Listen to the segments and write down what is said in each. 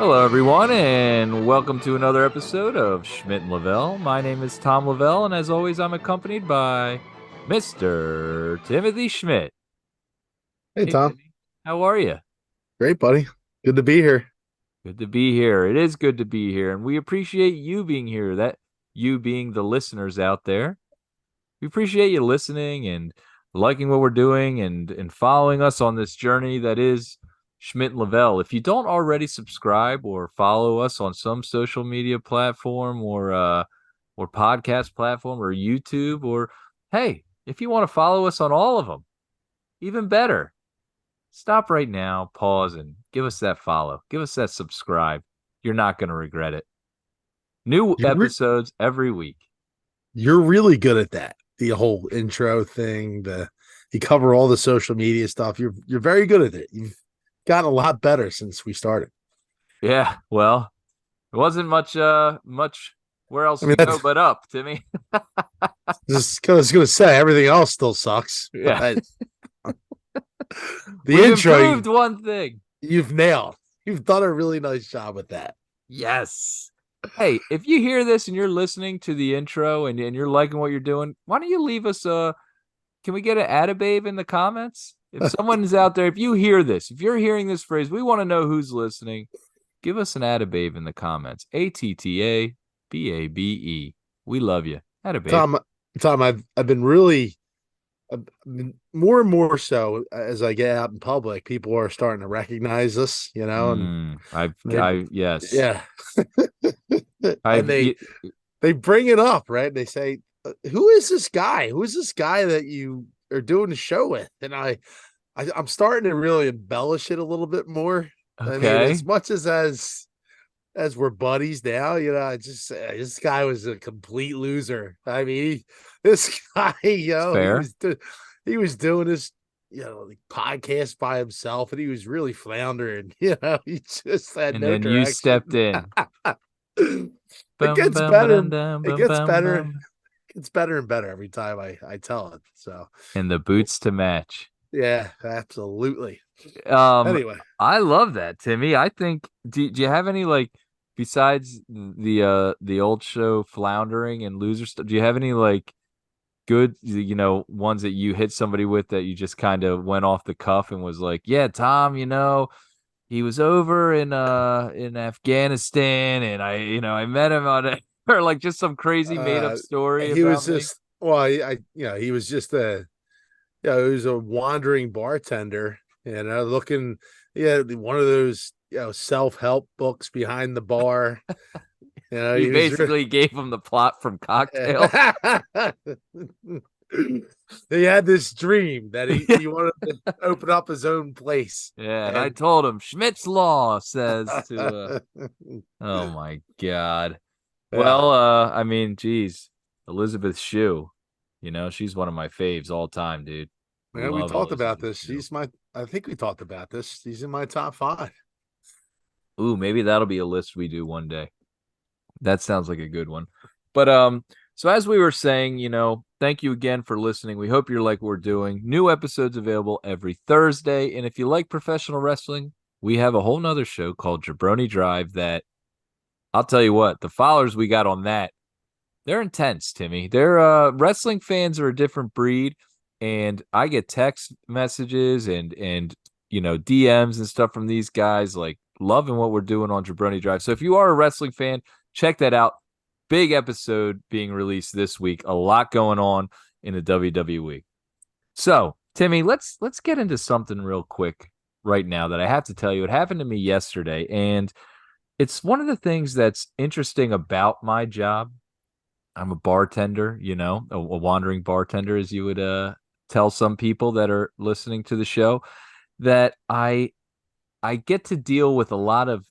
Hello, everyone, and welcome to another episode of Schmidt Lavelle. My name is Tom Lavelle, and as always, I'm accompanied by Mr. Timothy Schmidt. Hey, Hey, Tom. Timmy, how are you? Great, buddy. Good to be here. Good to be here. It is good to be here, and we appreciate you being here, that you being the listeners out there. We appreciate you listening and liking what we're doing and following us on this journey that is Schmidt Lavelle. If you don't already subscribe or follow us on some social media platform or podcast platform or YouTube, or hey, if you want to follow us on all of them, even better. Stop right now, pause, and give us that follow. Give us that subscribe. You're not going to regret it. New You're re- episodes every week. you're really good at that. The whole intro thing, you cover all the social media stuff. You're very good at it. You've gotten a lot better since we started. Yeah, well, it wasn't much where else I mean, to go that's but up, Timmy. just I was gonna say everything else still sucks, Yeah. but the We've intro improved one thing. you've nailed. You've done a really nice job with that. Yes. Hey, if you hear this and you're listening to the intro and you're liking what you're doing, why don't you leave us can we get an Attababe in the comments? If someone's out there, if you hear this, if you're hearing this phrase, we want to know who's listening. Give us an Attababe in the comments. Attababe. We love you. Attababe. Tom, Tom, I've been really more and more so as I get out in public, people are starting to recognize us, and they, Yes. yeah, and I've, they bring it up, right? They say, "Who is this guy? Who is this guy that you are doing the show with?" And I'm starting to really embellish it a little bit more. I mean, as okay. much as we're buddies now, I just this guy was a complete loser. I mean, this guy, It's fair. he was doing this, like podcast by himself, and he was really floundering. He just had And no then you direction. stepped in. It Bum, gets bum, better. ba-dum, dum, It bum, gets bum, better. bum. It's better and better every time I tell it. So And the boots to match. yeah, absolutely. Um, Anyway, I love that, Timmy. I think do you have any like besides the old show floundering and loser stuff, do you have any like good ones that you hit somebody with that you just kind of went off the cuff and was like, yeah, Tom, he was over in Afghanistan and I met him on it or like just some crazy made up story he was about me. just well, he was just he was a wandering bartender, looking, one of those, self help books behind the bar. You He was. basically gave him the plot from Cocktail. He had this dream that he wanted to open up his own place, Yeah, and I and told him Schmidt's Law says to oh my God. yeah, Well, I mean, geez, Elizabeth Shue, she's one of my faves all time, dude. man, we Love talked about Elizabeth this. Shue. I think we talked about this. She's in my top five. Ooh, maybe that'll be a list we do one day. That sounds like a good one. But so as we were saying, thank you again for listening. We hope you're like we're doing. New episodes available every Thursday. And if you like professional wrestling, we have a whole nother show called Jabroni Drive that I'll tell you what, the followers we got on that, they're intense, Timmy. They're wrestling fans are a different breed. And I get text messages and DMs and stuff from these guys, like loving what we're doing on Jabroni Drive. So if you are a wrestling fan, check that out. Big episode being released this week. A lot going on in the WWE. So, Timmy, let's get into something real quick right now that I have to tell you. It happened to me yesterday, and it's one of the things that's interesting about my job. I'm a bartender, a wandering bartender, as you would tell some people that are listening to the show, that I get to deal with a lot of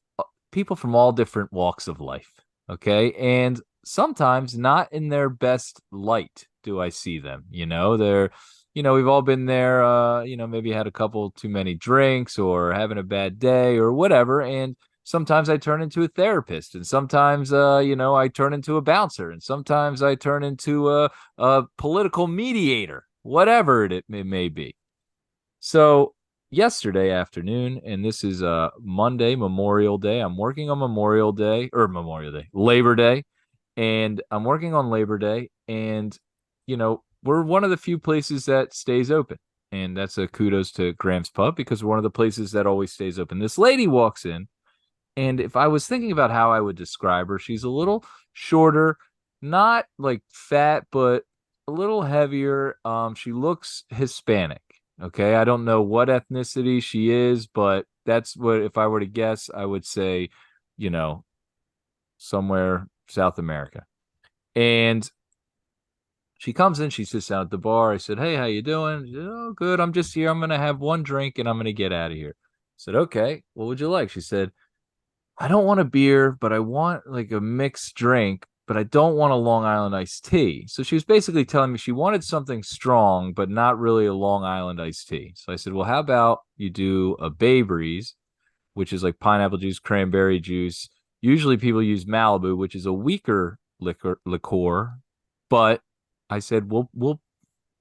people from all different walks of life. Okay. And sometimes not in their best light do I see them. We've all been there, maybe had a couple too many drinks or having a bad day or whatever. And sometimes I turn into a therapist, and sometimes, I turn into a bouncer, and sometimes I turn into a political mediator, whatever it may be. So, yesterday afternoon, and this is Monday, Memorial Day. I'm working on Memorial Day, Labor Day, and I'm working on Labor Day, and we're one of the few places that stays open. And that's a kudos to Graham's Pub because we're one of the places that always stays open. This lady walks in, and if I was thinking about how I would describe her, she's a little shorter, not like fat, but a little heavier. She looks Hispanic. Okay. I don't know what ethnicity she is, but that's what, if I were to guess, I would say, you know, somewhere South America. And she comes in, she sits down at the bar. I said, "Hey, how you doing?" She said, "Oh, good. I'm just here. I'm gonna have one drink and I'm gonna get out of here." I said, "Okay, what would you like?" She said, "I don't want a beer, but I want like a mixed drink, but I don't want a Long Island iced tea." So she was basically telling me she wanted something strong, but not really a Long Island iced tea. So I said, "Well, how about you do a Bay Breeze, which is like pineapple juice, cranberry juice. Usually people use Malibu, which is a weaker liqueur, but I said we'll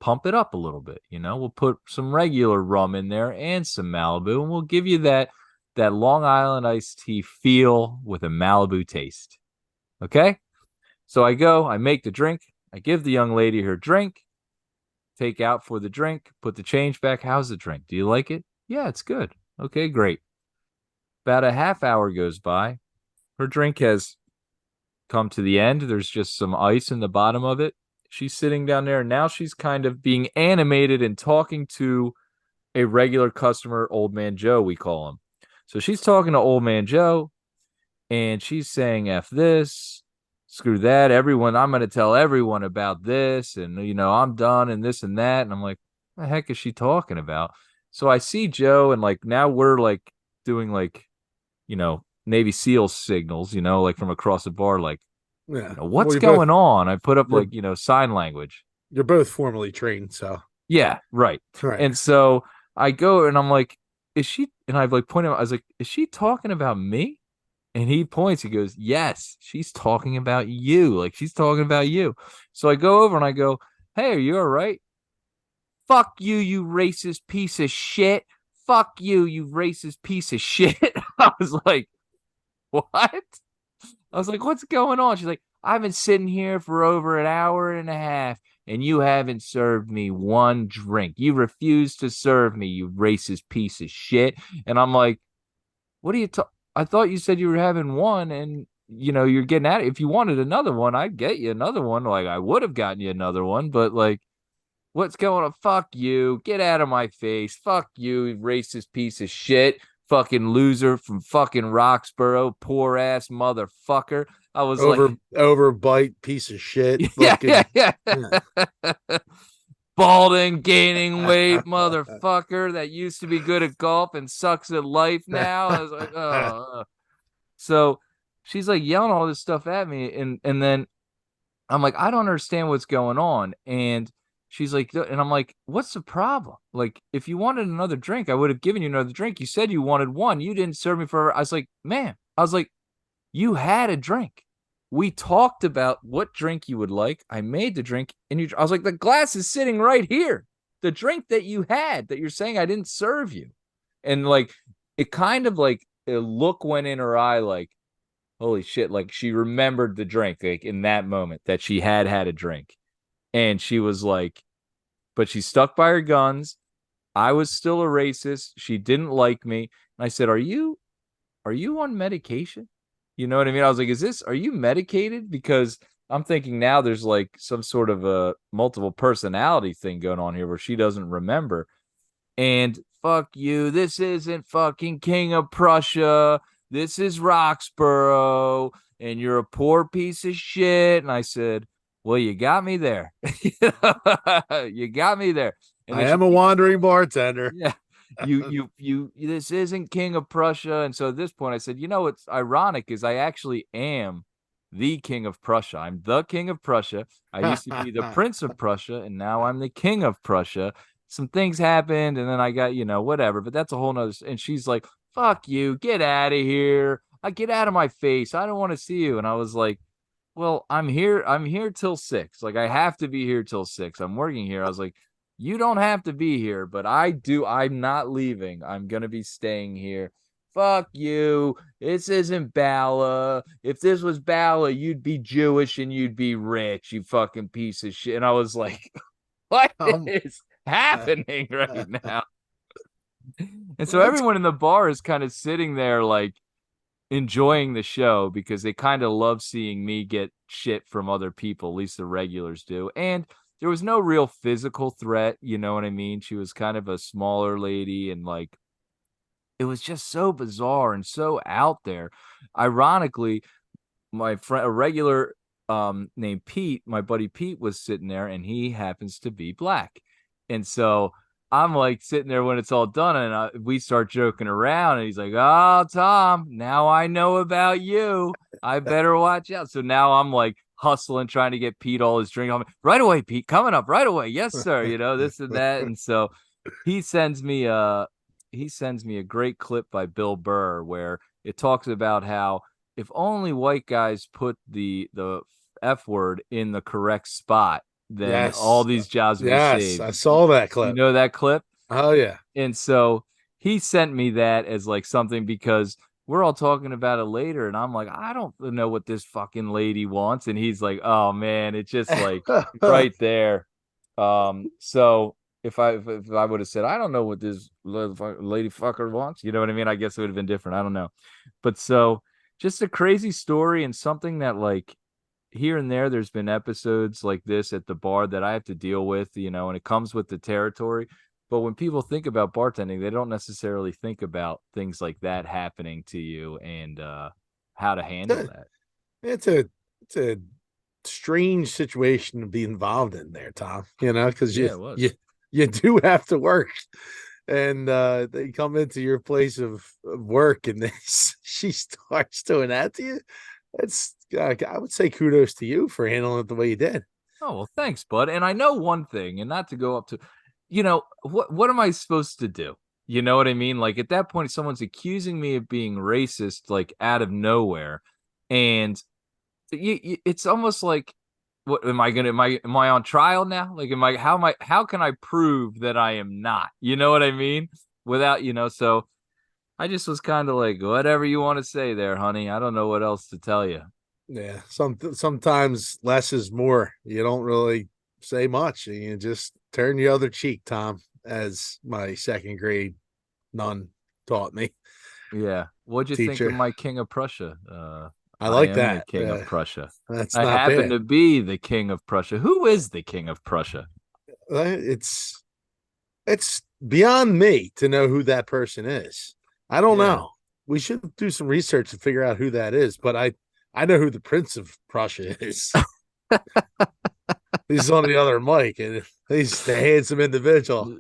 pump it up a little bit. We'll put some regular rum in there and some Malibu, and we'll give you that Long Island iced tea feel with a Malibu taste." Okay? So I go, I make the drink, I give the young lady her drink, take out for the drink, put the change back. "How's the drink? Do you like it?" "Yeah, it's good." "Okay, great." About a half hour goes by. Her drink has come to the end. There's just some ice in the bottom of it. She's sitting down there, and now she's kind of being animated and talking to a regular customer, Old Man Joe, we call him. So she's talking to Old Man Joe, and she's saying F this, screw that, everyone, I'm going to tell everyone about this, and, I'm done, and this and that. And I'm like, what the heck is she talking about? So I see Joe, and like now we're like doing like, Navy SEAL signals, like from across the bar, like, Yeah. Well, what's going on? I put up you're like, sign language. you're both formally trained, so Yeah, right. right. And so I go and I'm like, is she? And I've like pointed out, I was like, is she talking about me? And he points, he goes, "Yes, she's talking about you. Like she's talking about you." So I go over and I go, "Hey, are you all right?" "Fuck you, you racist piece of shit. Fuck you, you racist piece of shit." I was like, what? I was like, what's going on? She's like, "I've been sitting here for over an hour and a half and you haven't served me one drink. You refuse to serve me, you racist piece of shit." And I'm like, what are you talking? I thought you said you were having one and you're getting at it. If you wanted another one, I'd get you another one. Like I would have gotten you another one, but like, what's going on? Fuck you. Get out of my face. Fuck you, racist piece of shit. Fucking loser from fucking Roxborough, poor ass motherfucker. I was like, Overbite piece of shit. yeah, yeah, Fucking yeah. yeah. Balding, gaining weight, motherfucker that used to be good at golf and sucks at life now. I was like, oh. So she's like yelling all this stuff at me, and then I'm like, I don't understand what's going on. And she's like, and I'm like, what's the problem? Like, if you wanted another drink, I would have given you another drink. You said you wanted one. You didn't serve me for. I was like, man, I was like, you had a drink. We talked about what drink you would like. I made the drink, and I was like, the glass is sitting right here. The drink that you had that you're saying I didn't serve you. And like, it kind of like a look went in her eye, like, holy shit, like she remembered the drink, like in that moment that she had a drink. And she was like, but she stuck by her guns. I was still a racist. She didn't like me. And I said, are you on medication? You know what I mean? I was like, are you medicated? Because I'm thinking now there's like some sort of a multiple personality thing going on here where she doesn't remember. And fuck you. This isn't fucking King of Prussia. This is Roxborough. And you're a poor piece of shit. And I said, well, you got me there. You got me there. And I then she am a keeps wandering going, bartender. yeah, this isn't King of Prussia. And so at this point I said, what's ironic is I actually am the King of Prussia. I'm the King of Prussia. I used to be the Prince of Prussia, and now I'm the King of Prussia. Some things happened, and then I got, whatever, but that's a whole nother. And she's like, fuck you, get out of here. I get out of my face. I don't want to see you. And I was like, well, I'm here till 6. Like I have to be here till 6. I'm working here. I was like, you don't have to be here, but I do. I'm not leaving. I'm going to be staying here. Fuck you. This isn't Bala. If this was Bala, you'd be Jewish and you'd be rich, you fucking piece of shit. And I was like, what Um, is happening right now? And so that's everyone in the bar is kind of sitting there like enjoying the show because they kind of love seeing me get shit from other people, at least the regulars do. And there was no real physical threat, you know what I mean? She was kind of a smaller lady and like it was just so bizarre and so out there. Ironically, my friend, a regular named Pete, my buddy Pete was sitting there and he happens to be black. And so I'm like sitting there when it's all done and we start joking around and he's like, "Oh, Tom, now I know about you. I better watch out." So now I'm like hustling, trying to get Pete all his drink on. Right away, Pete, coming up right away. Yes, sir. You know, this and that. And so he sends me a great clip by Bill Burr where it talks about how if only white guys put the F word in the correct spot, then all yes, these jobs would be yes. saved. I saw that You clip. know that clip? Oh yeah. And so he sent me that as like something because we're all talking about it later. And I'm like, I don't know what this fucking lady wants. And he's like, oh man, it's just like right there. So if I would have said, I don't know what this lady fucker wants, you know what I mean? I guess it would have been different. I don't know. But so just a crazy story and something that like here and there's been episodes like this at the bar that I have to deal with, you know, and it comes with the territory. But when people think about bartending, they don't necessarily think about things like that happening to you and how to handle that. It's a it's a strange situation to be involved in there, Tom. Because Yeah, you it you was. you do have to work, and they come into your place of work, and she starts doing that to you. That's I would say kudos to you for handling it the way you did. Oh, well, thanks, bud. And I know one thing, and not to go up to, you know, what am I supposed to do? You know what I mean? Like at that point, someone's accusing me of being racist, like out of nowhere, and it's almost like, what am I gonna? Am I on trial now? Like, How can I prove that I am not? You know what I mean? Without, so I just was kind of like, whatever you want to say there, honey. I don't know what else to tell you. Yeah, sometimes less is more. You don't really say much, and you just turn the other cheek, Tom, as my second grade nun taught me. Yeah. What'd you think of Teacher, my King of Prussia? I I like am the that. King of Prussia. That's I not happen bad. to be the King of Prussia. Who is the King of Prussia? It's beyond me to know who that person is. I don't Yeah. know. We should do some research to figure out who that is. But I know who the Prince of Prussia is. He's on the other mic, and he's the handsome individual.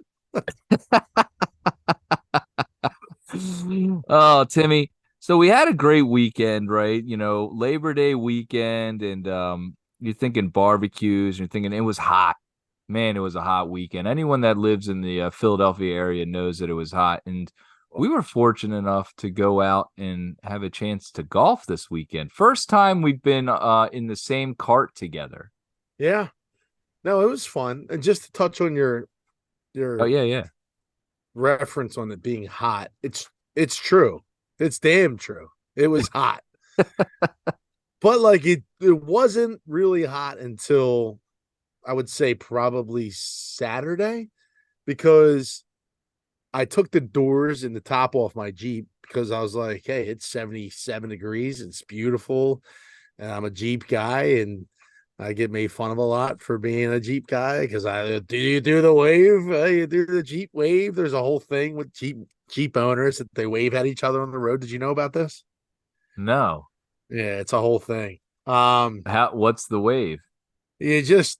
Oh, Timmy. So we had a great weekend, right? You know, Labor Day weekend, and you're thinking barbecues, and you're thinking it was hot. Man, it was a hot weekend. Anyone that lives in the Philadelphia area knows that it was hot, and we were fortunate enough to go out and have a chance to golf this weekend. First time we've been in the same cart together. Yeah, no, it was fun. And just to touch on Oh your yeah, yeah. reference on it being hot, it's true. It's damn true. It was hot, but like it wasn't really hot until I would say probably Saturday because I took the doors and the top off my Jeep because I was like, hey, it's 77 degrees. It's beautiful. And I'm a Jeep guy and I get made fun of a lot for being a Jeep guy because I do you do the wave? You do the Jeep wave. There's a whole thing with Jeep owners that they wave at each other on the road. Did you know about this? No. Yeah, it's a whole thing. What's the wave? You just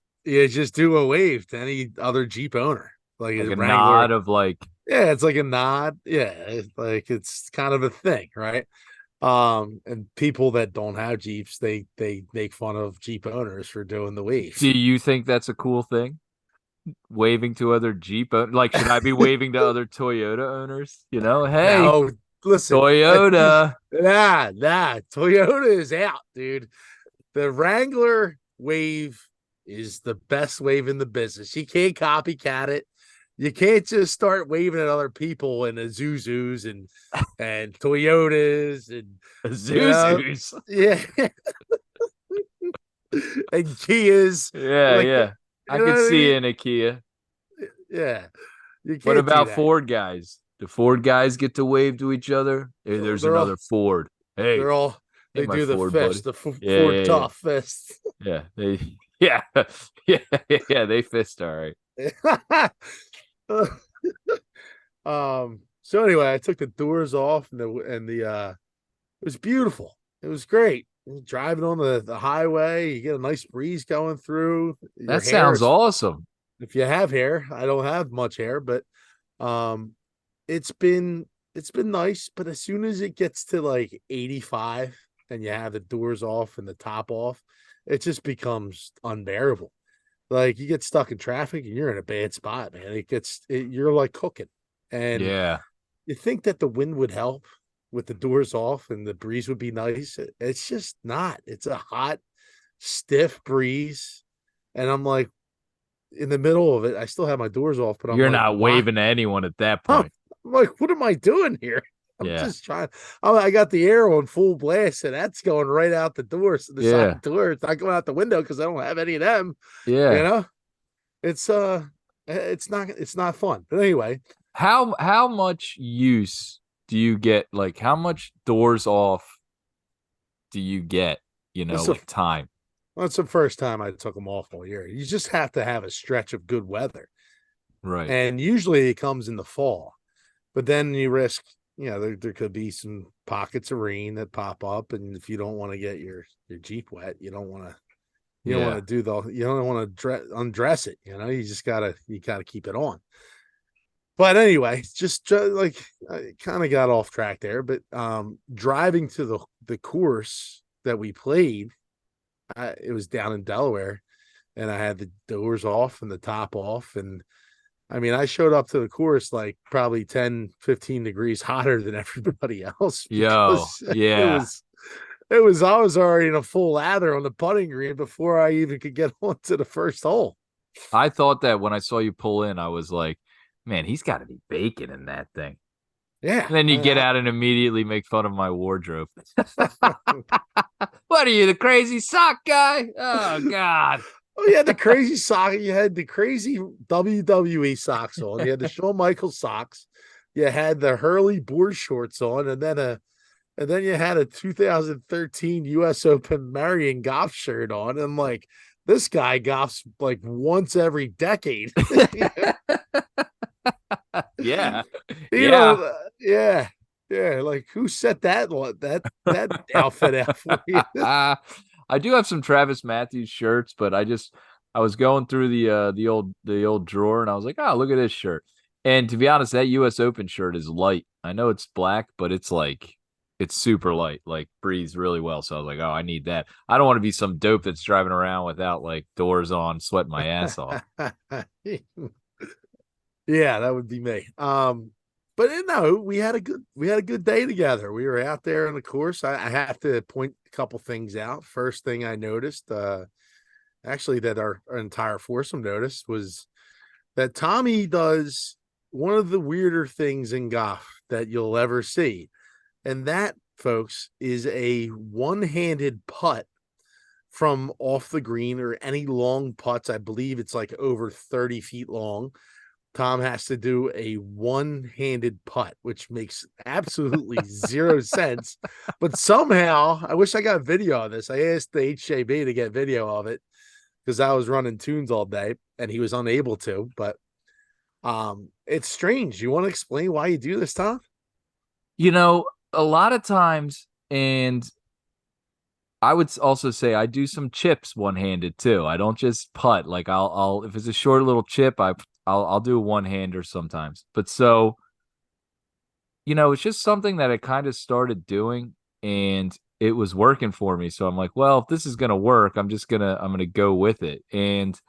do a wave to any other Jeep owner, like Like a a nod Wrangler. of like, Yeah, it's like a nod. Yeah, it's kind of a thing, right? And people that don't have Jeeps, they make fun of Jeep owners for doing the do wave. you think that's a cool thing? Waving to other like, should I be waving to other Toyota owners? You know, hey, Now, listen, Toyota. nah, Toyota is out, dude. The Wrangler wave is the best wave in the business. You can't copycat it. You can't just start waving at other people in Isuzus and Toyotas and you know, Zuzus. yeah, and Kias. Yeah, Like, yeah. you I know could what I see mean? in a Kia. Yeah, you What can't do about that. Ford guys? The Ford guys get to wave to each other. Hey, there's They're all another Ford. Hey, they're all hey, they my do the Ford buddy. fist, the Yeah, Ford yeah, yeah, tough fist. yeah. They, yeah, yeah, yeah. They fist all right. So anyway, I took the doors off and the it was beautiful. It was great. Driving on the highway, you get a nice breeze going through. Your That hair sounds is, awesome. if you have hair, I don't have much hair, but um it's been it's been nice, but as soon as it gets to like 85 and you have the doors off and the top off, it just becomes unbearable. Like you get stuck in traffic and you're in a bad spot, man. You're like cooking. And Yeah, you think that the wind would help with the doors off and the breeze would be nice. It's just not. It's a hot, stiff breeze. And I'm like in the middle of it, I still have my doors off, but I'm you're like, not why? waving to anyone at that I'm point. like, what am I doing here? I'm Yeah, just trying. I got the air on full blast, and that's going right out the doors, the yeah, side door. It's not going out the window because I don't have any of them. You yeah. know, it's it's not fun. But anyway, How much use do you get? Like, how much doors off do you get? it's the Like time. that's the first time I took them off all year. You just have to have a stretch of good weather, Right. and usually it comes in the fall. But then you risk, there could be some pockets of rain that pop up, and if you don't want to get your Jeep wet, you don't want Yeah. to you don't want to undress it. You gotta keep it on. But anyway, just like I kind of got off track there. But driving to the course that we played, it was down in Delaware, and I had the doors off and the top off, and I mean, I showed up to the course like probably 10, 15 degrees hotter than everybody else Yo. because it Yeah. was it was I was already in a full lather on the putting green before I even could get onto the first hole. I thought that when I saw you pull in, I was like, man, he's got to be baking in that thing. Yeah. And then you get out and immediately make fun of my wardrobe. What are you, the crazy sock guy? Oh God. Oh, you had the crazy sock. You had the crazy WWE socks on. You had the Shawn Michaels socks. You had the Hurley board shorts on, and then you had a 2013 U.S. Open Marion golf shirt on. And I'm like, this guy golfs like once every decade. Yeah. You Yeah. know, yeah, yeah. Like who set that outfit out for you? I do have some Travis Matthews shirts, but I was going through the old drawer and I was like, oh, look at this shirt. And to be honest, that US Open shirt is light. I know it's black, but it's super light, like breathes really well. So I was like, oh, I need that. I don't want to be some dope that's driving around without like doors on, sweating my ass off. Yeah, that would be me. But no, we had a good day together. We were out there on the course. I have to point a couple things out. First thing I noticed, actually that our entire foursome noticed was that Tommy does one of the weirder things in golf that you'll ever see. And that, folks, is a one-handed putt from off the green or any long putts. I believe it's like over 30 feet long. Tom has to do a one-handed putt, which makes absolutely zero sense. But somehow, I wish I got video of this. I asked the HJB to get video of it because I was running tunes all day and he was unable to. But it's strange. You want to explain why you do this, Tom? A lot of times, and I would also say I do some chips one-handed too. I don't just putt. Like I'll if it's a short little chip, I'll do a one-hander sometimes. But so, it's just something that I kind of started doing and it was working for me. So I'm like, well, if this is gonna work, I'm gonna go with it. And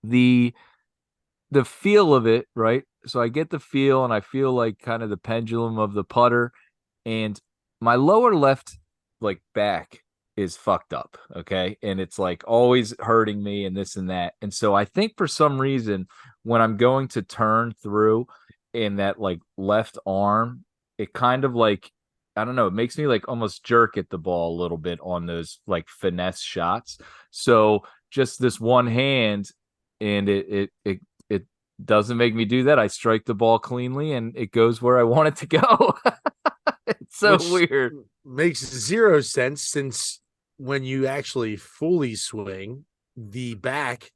the the feel of it, right? So I get the feel and I feel like kind of the pendulum of the putter and my lower left like back is fucked up. Okay. And it's like always hurting me and this and that. And so I think for some reason, when I'm going to turn through in that like left arm, it kind of like, I don't know, it makes me like almost jerk at the ball a little bit on those like finesse shots. So just this one hand, and it doesn't make me do that. I strike the ball cleanly and it goes where I want it to go. It's so which weird. makes zero sense since when you actually fully swing, the back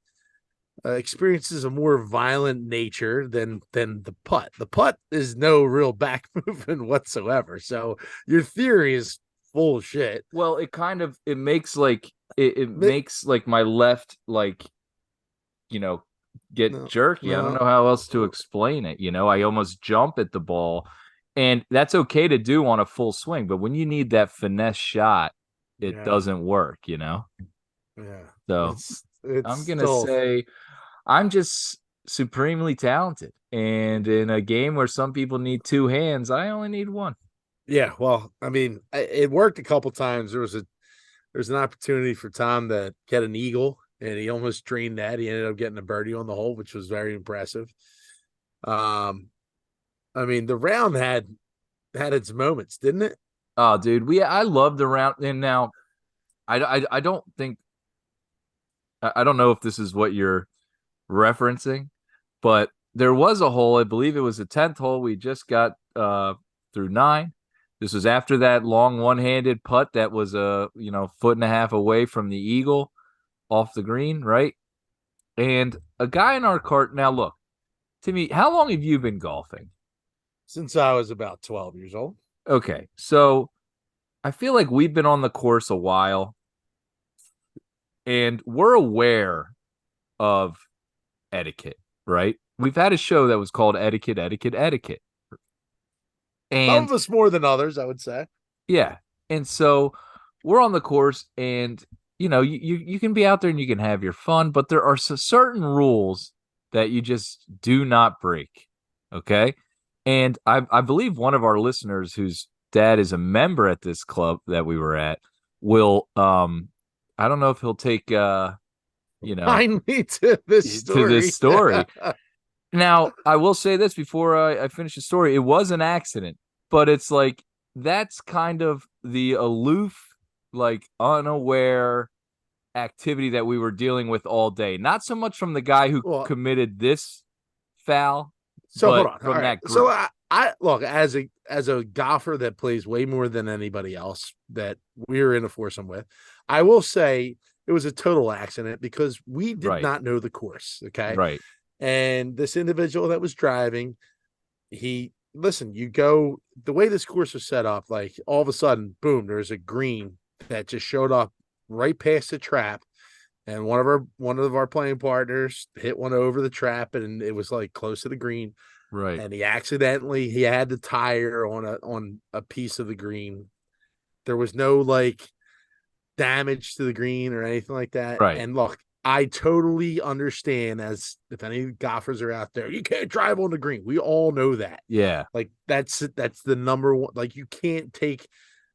experiences a more violent nature than the putt. The putt is no real back movement whatsoever. So your theory is full shit. Well, it kind of it makes like it makes like my left like you know get No, jerky. I don't no, know how else to explain it. I almost jump at the ball, and that's okay to do on a full swing, but when you need that finesse shot, it yeah, doesn't work. yeah. So It's I'm gonna still say I'm just supremely talented. And in a game where some people need two hands, I only need one. yeah. Well, I mean, it worked a couple times. There's an opportunity for Tom to get an eagle, and he almost drained that. He ended up getting a birdie on the hole, which was very impressive. Um, I mean, the round had its moments, didn't it? Oh, dude, I love the round. And now I don't think I don't know if this is what you're referencing, but there was a hole, I believe it was the 10th hole. We just got through nine. This was after that long one-handed putt that was a foot and a half away from the eagle off the green, right? And a guy in our cart. Now look, Timmy, how long have you been golfing? Since I was about 12 years old. Okay, so I feel like we've been on the course a while and we're aware of etiquette, right? We've had a show that was called Etiquette, Etiquette, Etiquette. Some And of us more than others, I would say. yeah. And so we're on the course and you can be out there and you can have your fun, but there are certain rules that you just do not break. Okay. And I believe one of our listeners whose dad is a member at this club that we were at will I don't know if he'll take you know Find me to this to this story. story. Now, I will say this before I finish the story. It was an accident, but it's like that's kind of the aloof, like unaware activity that we were dealing with all day. Not so much from the guy who Well, committed this foul, so hold but on. All from right. that So group. I look as a golfer that plays way more than anybody else that we were in a foursome with. I will say it was a total accident because we did Right, not know the course. Okay. right, And this individual that was driving, he listen, you go the way this course was set up, like all of a sudden, boom, there's a green that just showed up right past the trap. And one of our playing partners hit one over the trap and it was like close to the green. right, And he had the tire on a piece of the green. There was no like damage to the green or anything like that. right. And look, I totally understand as if any golfers are out there, you can't drive on the green. We all know that. Yeah, Like that's the number one. Like you can't take.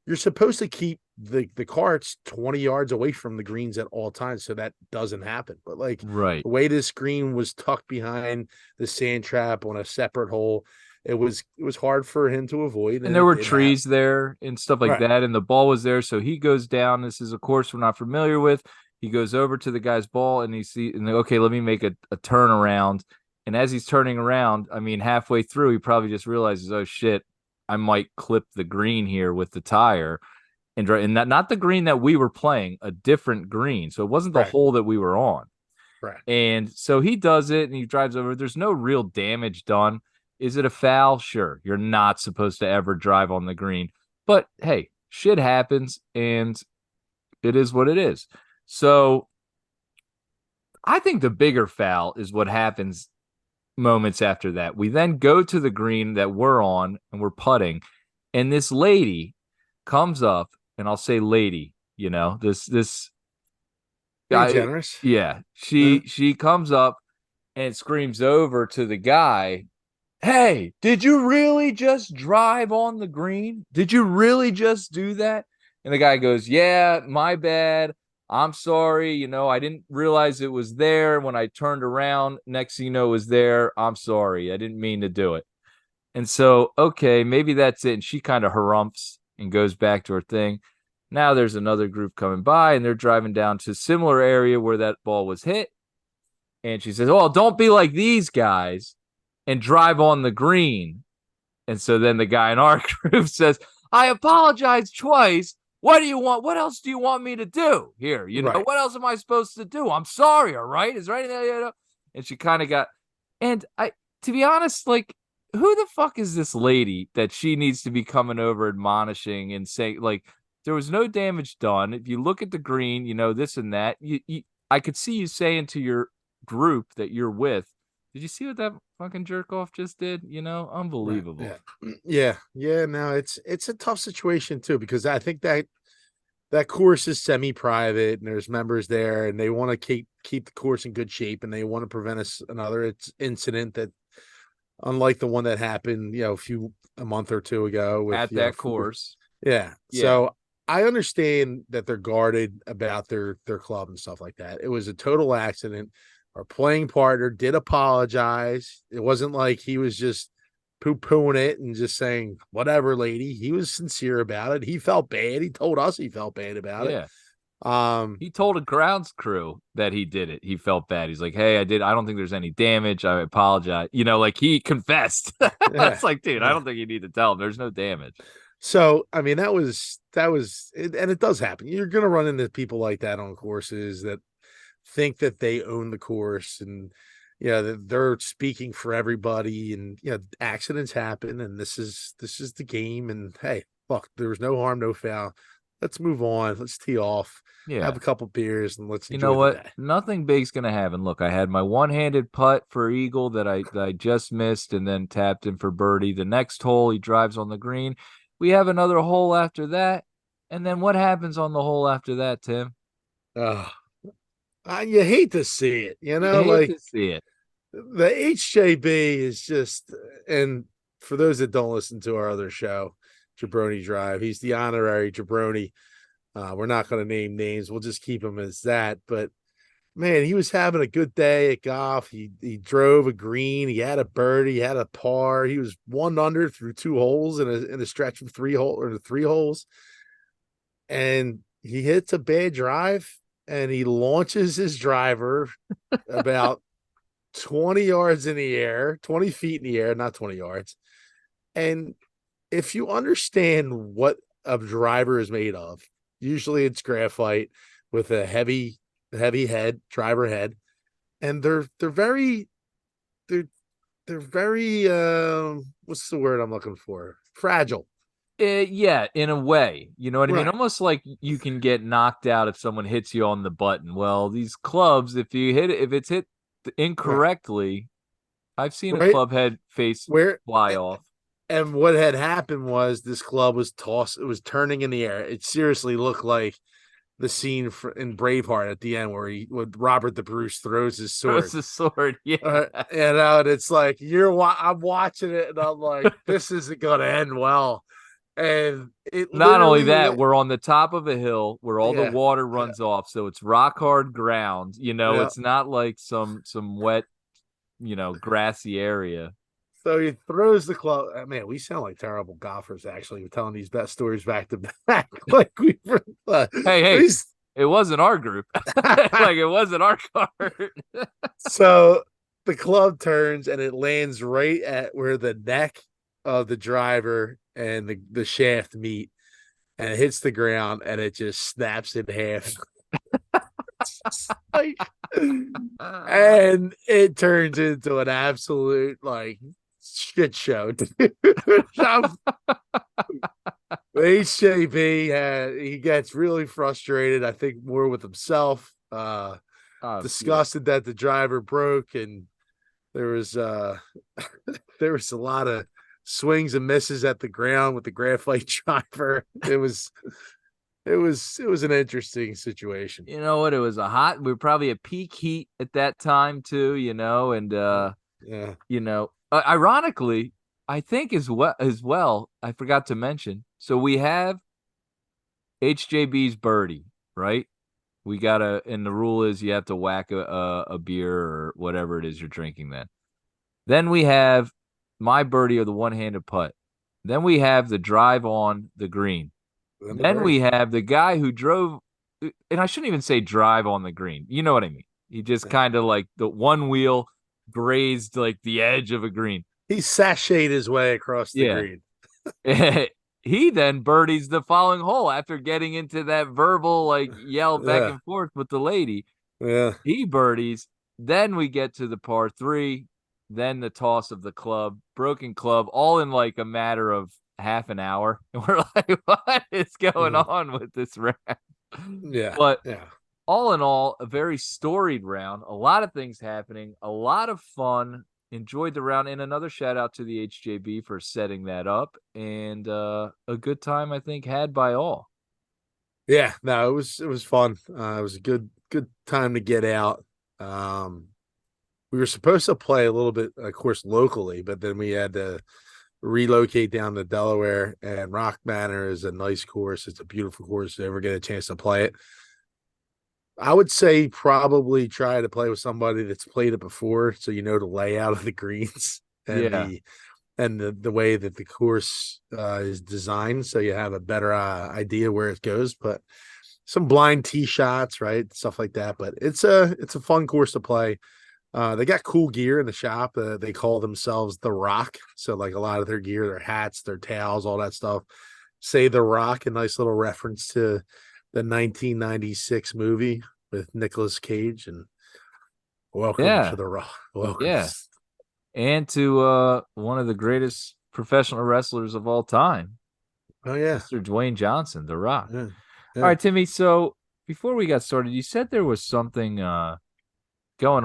You're supposed to keep the carts 20 yards away from the greens at all times, so that doesn't happen. But like right. the way this green was tucked behind the sand trap on a separate hole, it was hard for him to avoid, And and there it were did happen. trees there and stuff like Right. that, and the ball was there. So he goes down. This is a course we're not familiar with. He goes over to the guy's ball and he sees, and okay, let me make a turn around. And as he's turning around, I mean, halfway through, he probably just realizes, oh shit, I might clip the green here with the tire. And not the green that we were playing, a different green. So it wasn't the Right. hole that we were on. Right. And so he does it and he drives over. There's no real damage done. Is it a foul? Sure. You're not supposed to ever drive on the green. But hey, shit happens and it is what it is. So I think the bigger foul is what happens moments after that. We then go to the green that we're on and we're putting. And this lady comes up, and I'll say lady, this Being guy, generous. yeah, Huh? she comes up and screams over to the guy, hey, did you really just drive on the green? Did you really just do that? And the guy goes, yeah, my bad. I'm sorry. I didn't realize it was there when I turned around. Next thing you know, it was there. I'm sorry. I didn't mean to do it. And so, okay, maybe that's it. And she kind of harumphs and goes back to her thing. Now there's another group coming by and they're driving down to a similar area where that ball was hit. And she says, oh, don't be like these guys and drive on the green. And so then the guy in our group says, I apologize twice. What do you want? What else do you want me to do here? Right. What else am I supposed to do? I'm sorry. All right. Is there anything? And she kind of got, and to be honest, like, who the fuck is this lady that she needs to be coming over admonishing and saying, like, there was no damage done. If you look at the green, this and that, I could see you saying to your group that you're with, did you see what that fucking jerk off just did? Right. Unbelievable. Yeah. No, it's a tough situation too, because I think that course is semi-private and there's members there and they want to keep the course in good shape and they want to prevent another incident that, unlike the one that happened, a month or two ago with, At that course. yeah. Yeah. So I understand that they're guarded about their club and stuff like that. It was a total accident. Our playing partner did apologize. It wasn't like he was just poo-pooing it and just saying, whatever, lady. He was sincere about it. He felt bad. He told us he felt bad about it. Yeah. He told a grounds crew that he did it. He felt bad. He's like, hey, I don't think there's any damage. I apologize. Like he confessed. Yeah, It's like, dude, I yeah. don't think you need to tell him there's no damage. So, I mean, that was it, and it does happen. You're going to run into people like that on courses that think that they own the course and that they're speaking for everybody, and accidents happen, and this is the game, and hey, look, there was no harm, no foul. Let's move on. Let's tee off, have Yeah. a couple beers, and let's You know enjoy the what? day. Nothing big's gonna happen. Look, I had my one-handed putt for eagle that I just missed and then tapped in for birdie. The next hole, he drives on the green. We have another hole after that. And then what happens on the hole after that, Tim? uh, you hate to see it, You hate like to see it. the HJB is just, and for those that don't listen to our other show, Jabroni Drive, he's the honorary Jabroni. We're not going to name names. We'll just keep him as that. But man, he was having a good day at golf. He drove a green. He had a birdie. He had a par. He was 1 under through 2 holes in a stretch of three holes. And he hits a bad drive and he launches his driver about 20 yards in the air, 20 feet in the air, not 20 yards. And if you understand what a driver is made of, usually it's graphite with a heavy head, driver head, and they're very what's the word I'm looking for? Fragile. Yeah, in a way, you know what I mean? Right. Almost like you can get knocked out if someone hits you on the button. Well, these clubs, if it's hit Right. incorrectly, I've seen a Right. club head face Where fly off. and what had happened was this club was tossed, it was turning in the air. It seriously looked like the scene in Braveheart at the end where with Robert the Bruce throws his Throws sword. the sword. Yeah. And it's like I'm watching it and I'm like, this isn't gonna end well. And it Not only literally that, we're on the top of a hill where all the yeah, water yeah, runs off, so it's rock hard ground. yeah. It's not like some wet, grassy area. So he throws the club. Man, we sound like terrible golfers. Actually, we're telling these best stories back to back. Like we were. Hey, These... it wasn't our group. Like it wasn't our cart. So the club turns and it lands right at where the neck of the driver and the shaft meet, and it hits the ground and it just snaps in half. Like, and it turns into an absolute like shit show. HJB he gets really frustrated, I think more with himself, Yeah. disgusted that the driver broke, and there was there was a lot of swings and misses at the ground with the graphite driver. It was an interesting situation. You know what? It was we were probably at peak heat at that time too, and Yeah. ironically, I think as well, I forgot to mention. So we have HJB's birdie, right? We gotta, and the rule is you have to whack a beer or whatever it is you're drinking then we have my birdie or the one-handed putt. Then we have the drive on the green. Then the Then we birdie. have the guy who drove, and I shouldn't even say drive on the green. You know what I mean? He just Yeah. kind of like the one wheel grazed like the edge of a green. He sashayed his way across the Yeah. green. He then birdies the following hole after getting into that verbal like yell back Yeah. and forth with the lady. Yeah. He birdies. Then we get to the par three, then the toss of the club, broken club, all in like a matter of half an hour. And we're like, what is going Mhm. on with this round? Yeah. But Yeah. all in all, a very storied round, a lot of things happening, a lot of fun. Enjoyed the round, and another shout out to the HJB for setting that up, and a good time I think had by all. Yeah. No, it was fun. It was a good time to get out. Um, we were supposed to play a little bit, of course, locally, but then we had to relocate down to Delaware. And Rock Manor is a nice course. It's a beautiful course. If you ever get a chance to play it, I would say probably try to play with somebody that's played it before, so you know the layout of the greens and Yeah, the way that the course is designed, so you have a better idea where it goes. But some blind tee shots, right, stuff like that. But it's a fun course to play. They got cool gear in the shop. They call themselves The Rock, so like a lot of their gear, their hats, their towels, all that stuff, say The Rock, a nice little reference to the 1996 movie with Nicolas Cage and Welcome to yeah, the Rock. Welcome. yeah. And to one of the greatest professional wrestlers of all time, Oh yeah. Mr. Dwayne Johnson, The Rock. Yeah. All Yeah. right, Timmy. So before we got started, you said there was something going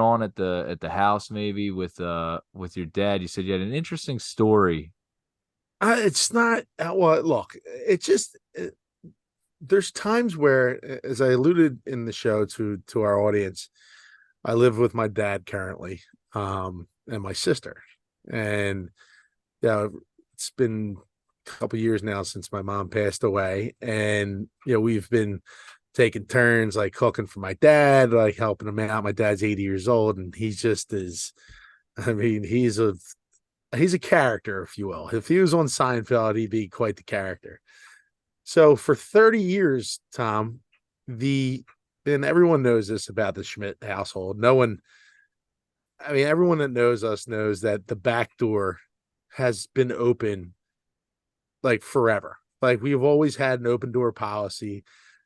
on at the house, maybe with your dad. You said you had an interesting story. It's not well, look, it's just there's times where, as I alluded in the show to our audience, I live with my dad currently, and my sister. And yeah, it's been a couple years now since my mom passed away. And we've been taking turns like cooking for my dad, like helping him out. My dad's 80 years old, and he's just as I mean, he's a character, if you will. If he was on Seinfeld, he'd be quite the character. So for 30 years, Tom, the and everyone knows this about the Schmidt household. No one, I mean, everyone that knows us knows that the back door has been open like forever. Like we've always had an open door policy.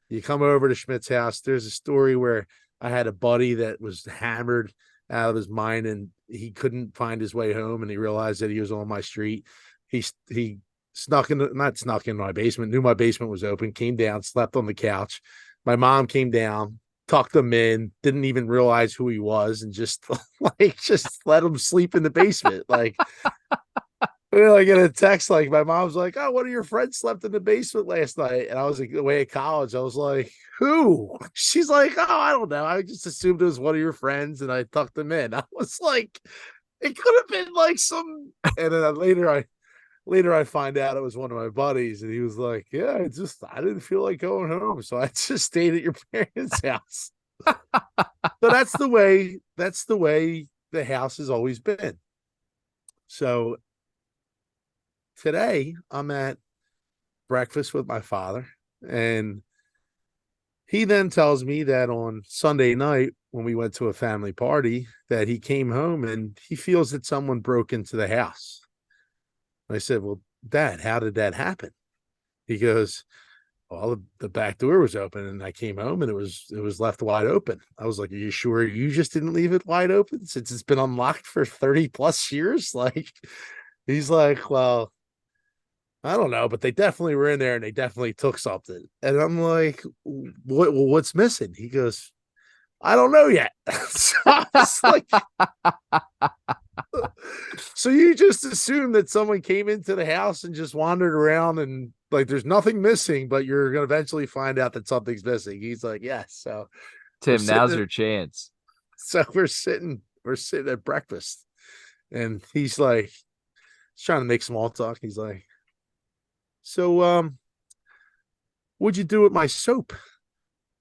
You come over to Schmidt's house. There's a story where I had a buddy that was hammered out of his mind and he couldn't find his way home and he realized that he was on my street. He not snuck in my basement, knew my basement was open, came down, slept on the couch. My mom came down, tucked him in, didn't even realize who he was, and just just let him sleep in the basement. I get a text like my mom's like, "Oh, one of your friends slept in the basement last night," and I was like, away at college. I was like, "Who?" She's like, "Oh, I don't know. I just assumed it was one of your friends, and I tucked them in." I was like, "It could have been like some." And then later I find out it was one of my buddies, and he was like, "Yeah, I didn't feel like going home, so I just stayed at your parents' house." So that's the way the house has always been. So today I'm at breakfast with my father, and he then tells me that on Sunday night when we went to a family party that he came home and he feels that someone broke into the house. I said, "Well, Dad, how did that happen?" He goes, "Well, the back door was open and I came home and it was left wide open." I was like, "Are you sure you just didn't leave it wide open since it's been unlocked for 30 plus years?" Like he's like, "Well, I don't know, but they definitely were in there and they definitely took something." And I'm like, what's missing?" He goes, "I don't know yet." So I was like, "So you just assume that someone came into the house and just wandered around and like there's nothing missing, but you're gonna eventually find out that something's missing." He's like, "Yes." So we're Tim, sitting now's at your chance. we're sitting at breakfast, and he's trying to make small talk. He's like, "So what'd you do with my soap?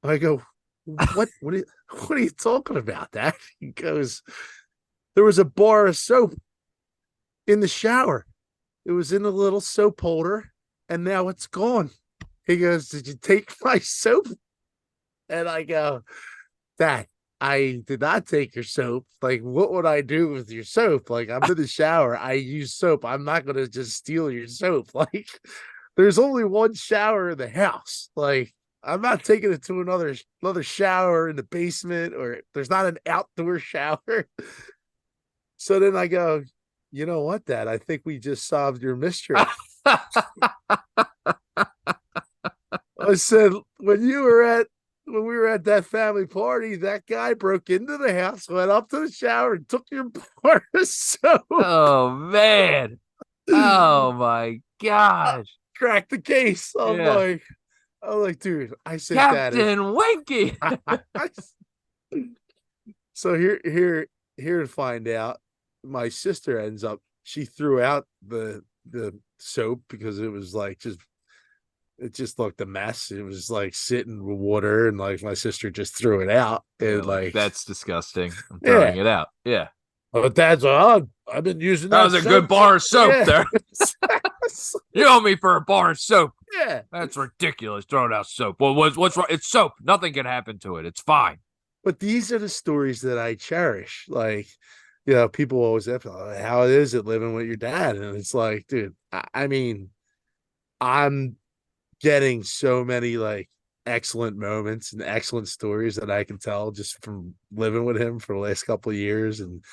I go, what are you talking about, Dad? He goes, there was a bar of soap in the shower. It was in a little soap holder, and now it's gone. He goes, did you take my soap? And I go, Dad, I did not take your soap. Like, what would I do with your soap? Like, I'm in the shower. I use soap. I'm not going to just steal your soap. Like, there's only one shower in the house. Like, I'm not taking it to another shower in the basement, or there's not an outdoor shower. So then I go, you know what, Dad? I think we just solved your mystery. I said, when we were at that family party, that guy broke into the house, went up to the shower, and took your bar of soap. Oh man. Oh my gosh. Cracked the case. Yeah. I'm like, dude, I said, Dad, Captain Winky. so here to find out, my sister ends up, she threw out the soap because it was like it just looked a mess. It was like sitting with water, and like my sister just threw it out. Yeah, And like like, that's disgusting. I'm yeah. throwing it out. Yeah. But Dad's like, oh, I've been using That that was a good soap. bar of soap Yeah. there. You owe me for a bar of soap. Yeah. That's ridiculous. Throwing out soap. Well, what's wrong? It's soap. Nothing can happen to it. It's fine. But these are the stories that I cherish. Like, you know, people always ask, how is it living with your dad? And it's like, dude, I mean, I'm getting so many like excellent moments and excellent stories that I can tell just from living with him for the last couple of years. And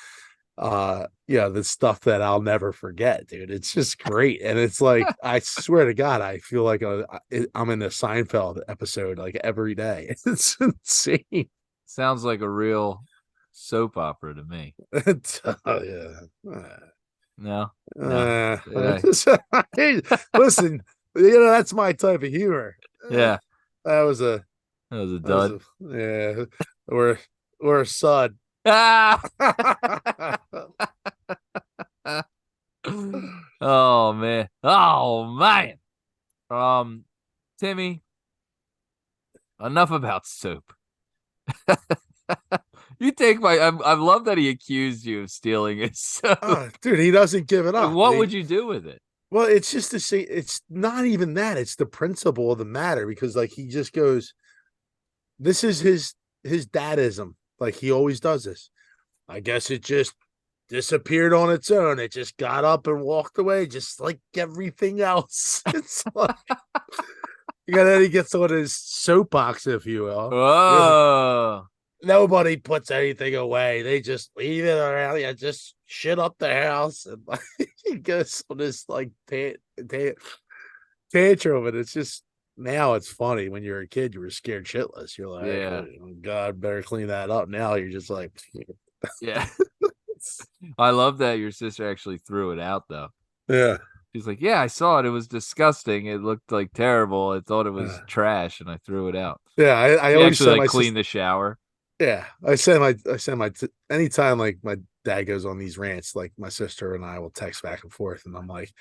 yeah, the stuff that I'll never forget, dude. It's just great. And it's like, I swear to God, I feel like I'm in a Seinfeld episode like every day. It's insane. Sounds like a real soap opera to me. Oh, yeah. No, no. Yeah. Hey, listen, you know, that's my type of humor. Yeah. That was a That was a that was dud. yeah, or a sud. Ah! Oh man. Oh man. Um, Timmy, enough about soap. You take my. I love that he accused you of stealing his soap. Oh, dude, he doesn't give it up. What would you do with it? Well, it's just to say, it's not even that. It's the principle of the matter, because like he just goes, this is his dadism. Like he always does this. I guess it just disappeared on its own. It just got up and walked away, just like everything else. It's like, and then he gets on his soapbox, if you will. Oh, Nobody puts anything away. They just leave it around. Yeah, just shit up the house. And like, he goes on this like tantrum. And it's just, now it's funny. When you're a kid, you were scared shitless. You're like, yeah, oh, God, better clean that up. Now you're just like, yeah. I love that your sister actually threw it out though. yeah. She's like, yeah, I saw it. It was disgusting. It looked like terrible. I thought it was trash, and I threw it out. Yeah, I She always actually send like my cleaned sister. the shower. Yeah, I send my anytime like my dad goes on these rants, like my sister and I will text back and forth, and I'm like,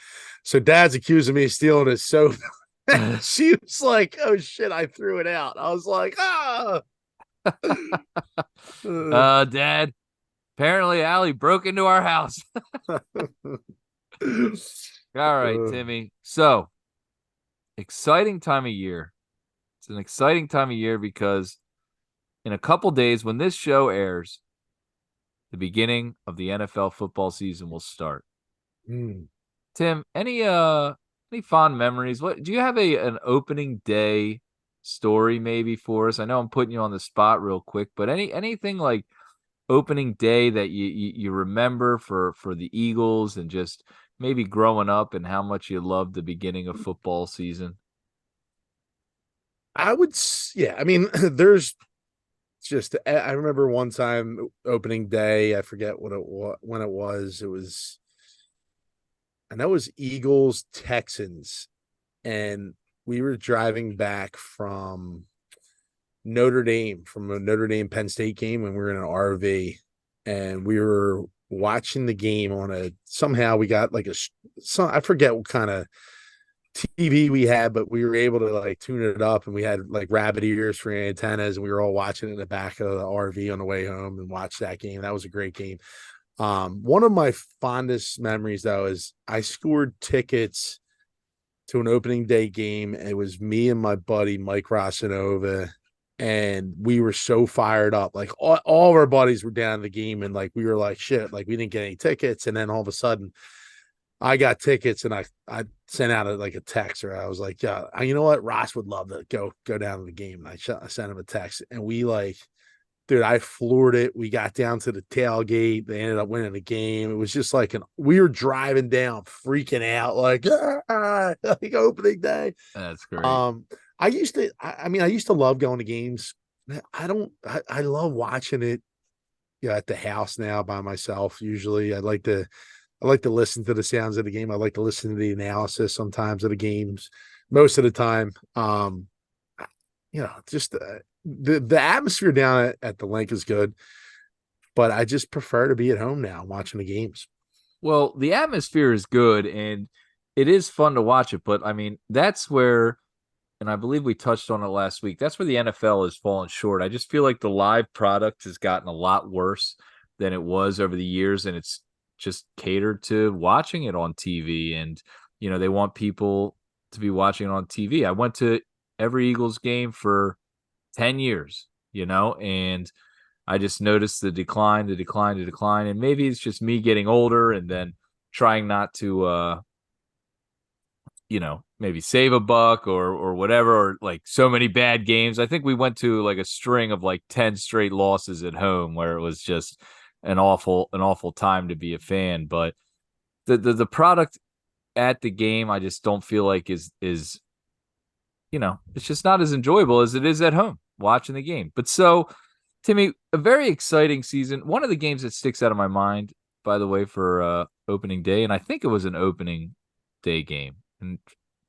so Dad's accusing me of stealing his soap. She was like, oh shit, I threw it out. I was like, ah. Dad, apparently Allie broke into our house. All right, Timmy. So, exciting time of year. It's an exciting time of year because in a couple days, when this show airs, the beginning of the NFL football season will start. Tim, any fond memories? What do you have an opening day story maybe for us? I know I'm putting you on the spot real quick, but anything like opening day that you remember for the Eagles, and just maybe growing up and how much you loved the beginning of football season? Yeah, I mean, there's just, I remember one time opening day, I forget what it was, when it was. I know it was Eagles Texans, and we were driving back from from a Notre Dame Penn State game, when we were in an RV, and we were watching the game on somehow we got like I forget what kind of TV we had, but we were able to like tune it up, and we had like rabbit ears for antennas, and we were all watching it in the back of the RV on the way home and watched that game. That was a great game. One of my fondest memories though is I scored tickets to an opening day game. It was me and my buddy Mike Rosanova, and we were so fired up. Like all of our buddies were down in the game, and like we were like, shit, like we didn't get any tickets. And then all of a sudden, I got tickets, and I sent out like a text, or I was like, yeah, you know what, Ross would love to go down to the game. And I sent him a text, and we like, dude, I floored it. We got down to the tailgate. They ended up winning the game. It was just like we were driving down, freaking out, like, like opening day. That's great. Um, I mean, I used to love going to games. I love watching it, at the house now by myself. Usually I like to listen to the sounds of the game. I like to listen to the analysis sometimes of the games. Most of the time, just the atmosphere down at the link is good, but I just prefer to be at home now watching the games. Well, the atmosphere is good and it is fun to watch it, but I mean, that's where, and I believe we touched on it last week, that's where the NFL has fallen short. I just feel like the live product has gotten a lot worse than it was over the years, and it's just catered to watching it on TV. And, they want people to be watching it on TV. I went to every Eagles game for 10 years, and I just noticed the decline, the decline, the decline. And maybe it's just me getting older and then trying not to, maybe save a buck or whatever, or like so many bad games. I think we went to like a string of like 10 straight losses at home where it was just an awful time to be a fan. But the product at the game, I just don't feel like is it's just not as enjoyable as it is at home watching the game. But so, Timmy, a very exciting season. One of the games that sticks out of my mind, by the way, for opening day, and I think it was an opening day game. And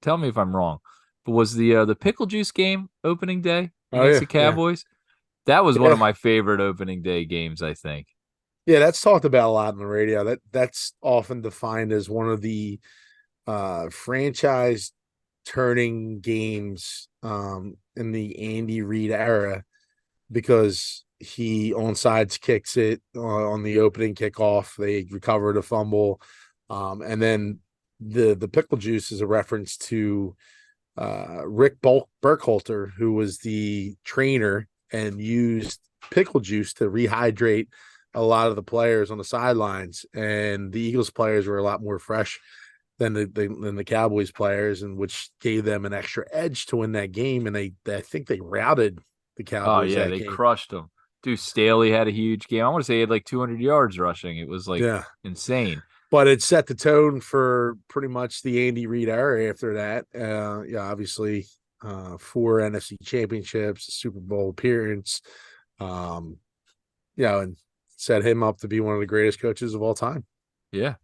tell me if I'm wrong, but was the pickle juice game opening day Oh against yeah, the yeah, Cowboys? That was one of yeah, my favorite opening day games, I think. yeah. That's talked about a lot on the radio. That's often defined as one of the franchise turning games in the Andy Reid era, because he onside kicks it on the opening kickoff. They recovered a fumble, and then the pickle juice is a reference to Rick Burkhalter, who was the trainer and used pickle juice to rehydrate a lot of the players on the sidelines. And the Eagles players were a lot more fresh than the Cowboys players, and which gave them an extra edge to win that game. And I think they routed the Oh Cowboys yeah, that they game. crushed them. Dude, Staley had a huge game. I want to say he had like 200 yards rushing. It was like Yeah. insane. But it set the tone for pretty much the Andy Reid era after that. Obviously, 4 NFC championships, a Super Bowl appearance, um, and set him up to be one of the greatest coaches of all time. Yeah.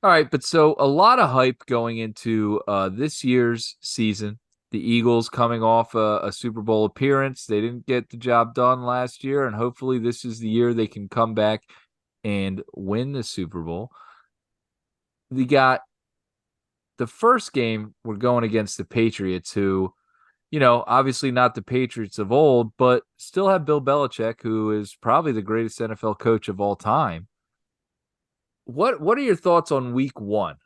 All right, but so a lot of hype going into this year's season. The Eagles coming off a Super Bowl appearance. They didn't get the job done last year, and hopefully this is the year they can come back and win the Super Bowl. We got the first game, we're going against the Patriots, who, obviously not the Patriots of old, but still have Bill Belichick, who is probably the greatest NFL coach of all time. What are your thoughts on week one?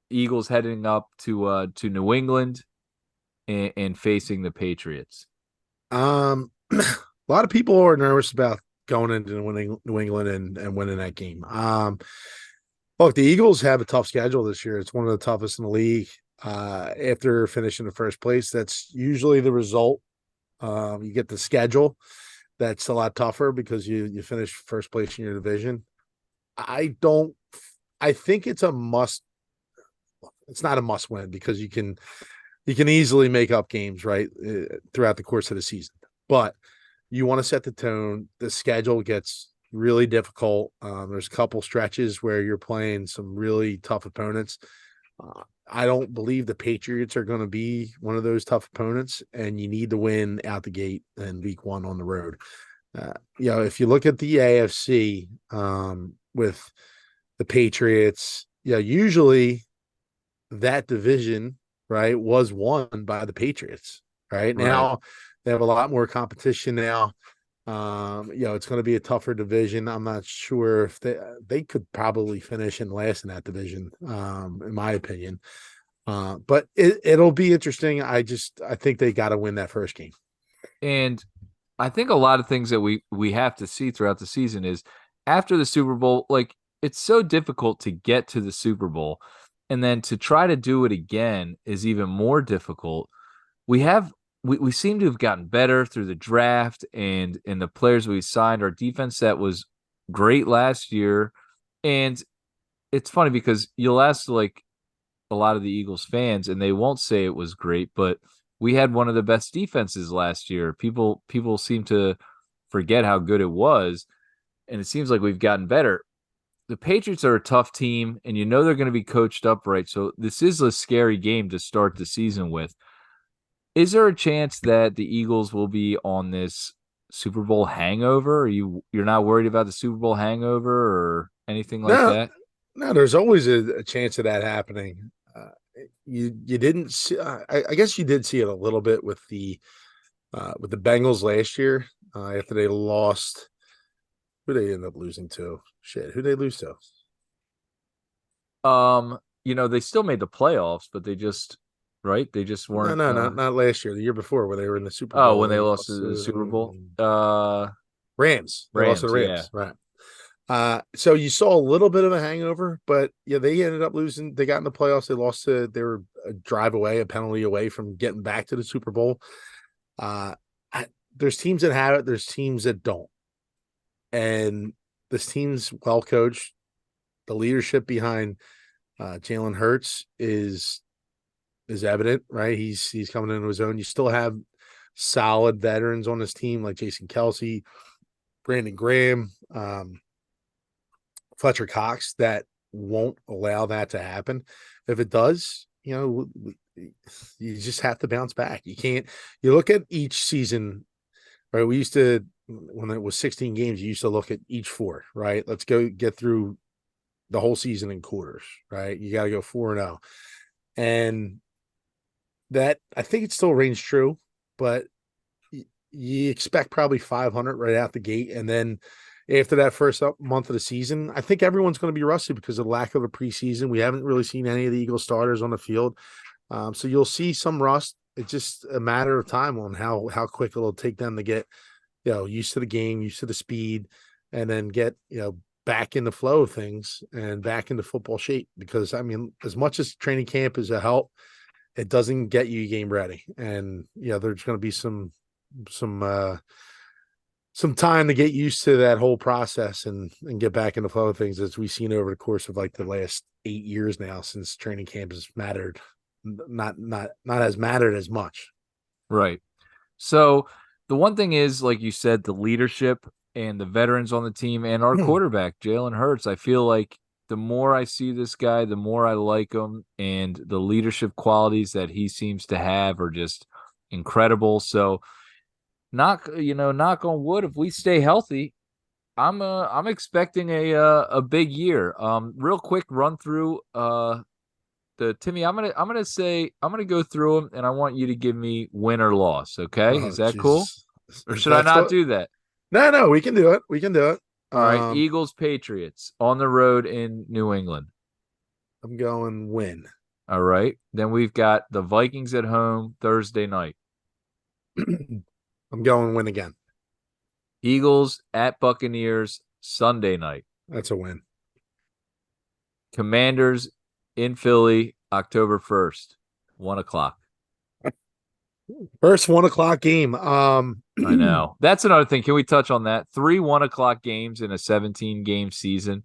Eagles heading up to New England and facing the Patriots. A lot of people are nervous about going into New England and winning that game. Look, the Eagles have a tough schedule this year. It's one of the toughest in the league. After finishing in first place, that's usually the result. You get the schedule that's a lot tougher because you finish first place in your division. I don't. I think it's a must. It's not a must win because you can easily make up games right throughout the course of the season, but you want to set the tone. The schedule gets really difficult. There's a couple stretches where you're playing some really tough opponents. I don't believe the Patriots are going to be one of those tough opponents, and you need to win out the gate in week one on the road. If you look at the AFC with the Patriots, usually that division right, was won by the Patriots. Right Right. now, they have a lot more competition now. It's going to be a tougher division. I'm not sure if they could probably finish in last in that division, in my opinion. But it'll be interesting. I think they got to win that first game. And I think a lot of things that we have to see throughout the season is after the Super Bowl, like it's so difficult to get to the Super Bowl, and then to try to do it again is even more difficult. We have we seem to have gotten better through the draft and the players we signed. Our defense that was great last year, and it's funny because you'll ask like a lot of the Eagles fans, and they won't say it was great, but we had one of the best defenses last year. People seem to forget how good it was, and it seems like we've gotten better. The Patriots are a tough team, and you know they're going to be coached up right. So this is a scary game to start the season with. Is there a chance that the Eagles will be on this Super Bowl hangover? You're not worried about the Super Bowl hangover or anything like No, that? no, there's always a chance of that happening. You didn't see, I guess you did see it a little bit with the Bengals last year, after they lost. Who they end up losing to? Shit, who they lose to? They still made the playoffs, but they just right, they just No, weren't no, not last year. The year before, where they were in the Super oh, Bowl, when they they lost lost the Super to Bowl. Rams. They lost to the Rams, yeah. Rams, right? So you saw a little bit of a hangover, but yeah, they ended up losing. They got in the playoffs. They lost to. They were a drive away, a penalty away from getting back to the Super Bowl. Uh, there's teams that have it. There's teams that don't, and this team's well coached. The leadership behind Jalen Hurts is evident, right? He's coming into his own. You still have solid veterans on this team like Jason Kelsey, Brandon Graham, Fletcher Cox that won't allow that to happen. If it does, you just have to bounce back. You can't. You look at each season, right? We used to when it was 16 games. You used to look at each four, right? Let's go get through the whole season in quarters, right? You got to go 4-0, and that I think it still reigns true, but you expect probably 500 right out the gate, and then after that first month of the season, I think everyone's going to be rusty because of the lack of a preseason. We haven't really seen any of the Eagle starters on the field, so you'll see some rust. It's just a matter of time on how quick it'll take them to get used to the game, used to the speed, and then get back in the flow of things and back into football shape. Because I mean, as much as training camp is a help, it doesn't get you game ready. And there's going to be some some time to get used to that whole process and get back in the flow of things, as we've seen over the course of like the last 8 years now since training camp has mattered, not has mattered as much. Right. So the one thing is, like you said, the leadership and the veterans on the team and our quarterback, Jalen Hurts. I feel like the more I see this guy, the more I like him, and the leadership qualities that he seems to have are just incredible. So knock on wood, if we stay healthy, I'm expecting a big year. Real quick run through the Timmy. I'm gonna go through them, and I want you to give me win or loss. Okay, Oh is that cool? Jesus, Or if should I that's not what? do that? No, we can do it. We can do it. All right, Eagles Patriots on the road in New England. I'm going win. All right, then we've got the Vikings at home Thursday night. I'm going win again. Eagles at Buccaneers Sunday night. That's a win. Commanders in Philly October 1st, 1 o'clock. First 1 o'clock game. I know. That's another thing. Can we touch on that? 3 1 o'clock games in a 17 game season.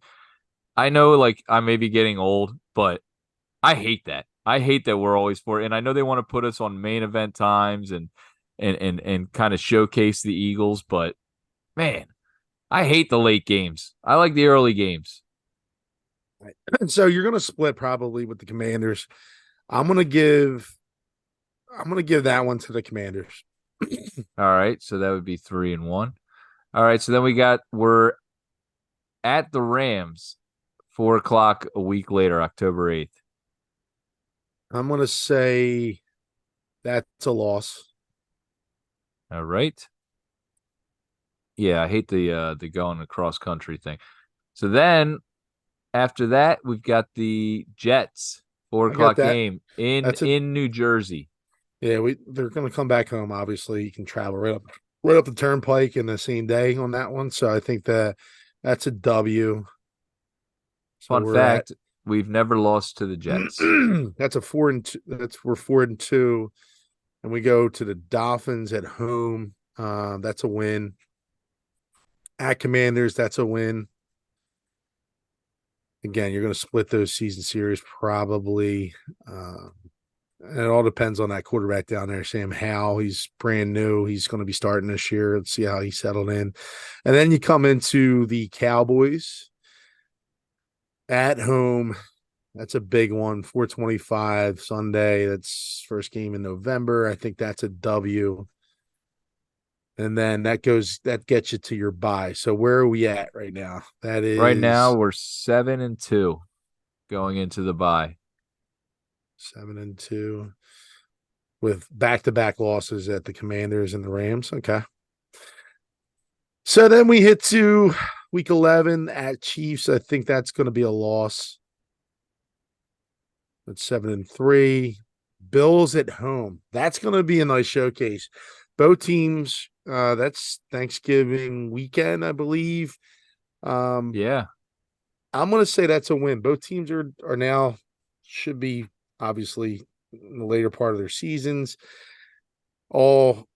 I know, like, I may be getting old, but I hate that. I hate that we're always for it. And I know they want to put us on main event times and kind of showcase the Eagles, but man, I hate the late games. I like the early games. So you're going to split probably with the Commanders. I'm going to give that one to the Commanders. All right. So that would be 3-1. All right. So then we're at the Rams, 4 o'clock a week later, October 8th. I'm gonna say that's a loss. All right. Yeah, I hate the going across country thing. So then after that, we've got the Jets, four I got o'clock that. game in That's a New Jersey. Yeah, they're gonna come back home. Obviously, you can travel right up the turnpike in the same day on that one. So I think that's a W. So Fun we're at fact, we've never lost to the Jets. that's a 4-2. We're 4-2, and we go to the Dolphins at home. That's a win. At Commanders, that's a win. Again, you're going to split those season series probably. And it all depends on that quarterback down there, Sam Howell. He's brand new. He's going to be starting this year. Let's see how he settled in. And then you come into the Cowboys at home. That's a big one. 425 Sunday. That's first game in November. I think that's a W. And then that gets you to your bye. So where are we at right now? That Right now, is we're 7-2 going into the bye. 7-2 with back-to-back losses at the Commanders and the Rams. Okay. So then we hit to week 11 at Chiefs. I think that's going to be a loss. That's 7-3. Bills at home. That's going to be a nice showcase. Both teams, that's Thanksgiving weekend, I believe. Um, Yeah. I'm going to say that's a win. Both teams are now should be obviously in the later part of their seasons. All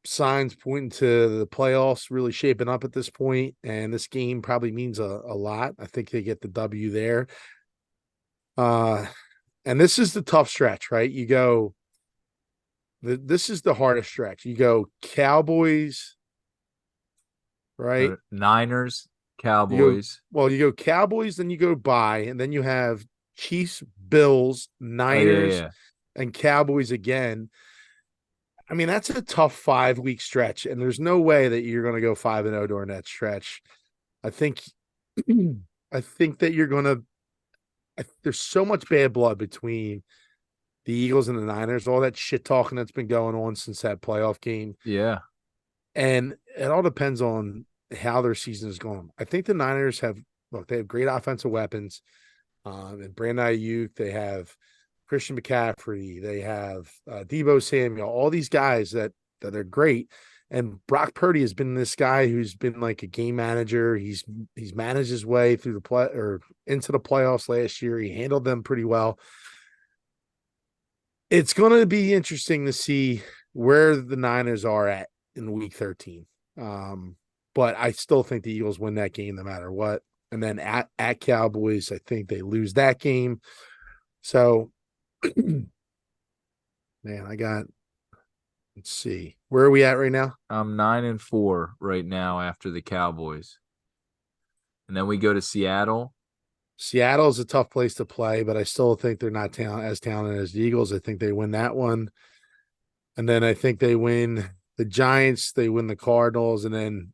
signs pointing to the playoffs really shaping up at this point, and this game probably means a lot. I think they get the W there. And this is the tough stretch, right? This is the hardest stretch. You go Cowboys, right? Niners, You go Cowboys. you go Cowboys, then you go bye, and then you have Chiefs, Bills, Oh, yeah, Niners, yeah. and Cowboys again. I mean, that's a tough 5 week stretch, and there's no way that you're going to go 5-0 during that stretch. I think, I think that you're going to. There's so much bad blood between the Eagles and the Niners. All that shit talking that's been going on since that playoff game, Yeah. and it all depends on how their season is going. I think the Niners have they have great offensive weapons. And Brandon Ayuk, they have Christian McCaffrey, they have Debo Samuel, all these guys that are great. And Brock Purdy has been this guy who's been like a game manager. He's managed his way through the play or into the playoffs last year. He handled them pretty well. It's going to be interesting to see where the Niners are at in week 13. Um, but I still think the Eagles win that game no matter what. And then at Cowboys, I think they lose that game. So, man, let's see. Where are we at right now? I'm 9-4 right now after the Cowboys. And then we go to Seattle. Seattle is a tough place to play, but I still think they're not as talented as the Eagles. I think they win that one. And then I think they win the Giants, they win the Cardinals, and then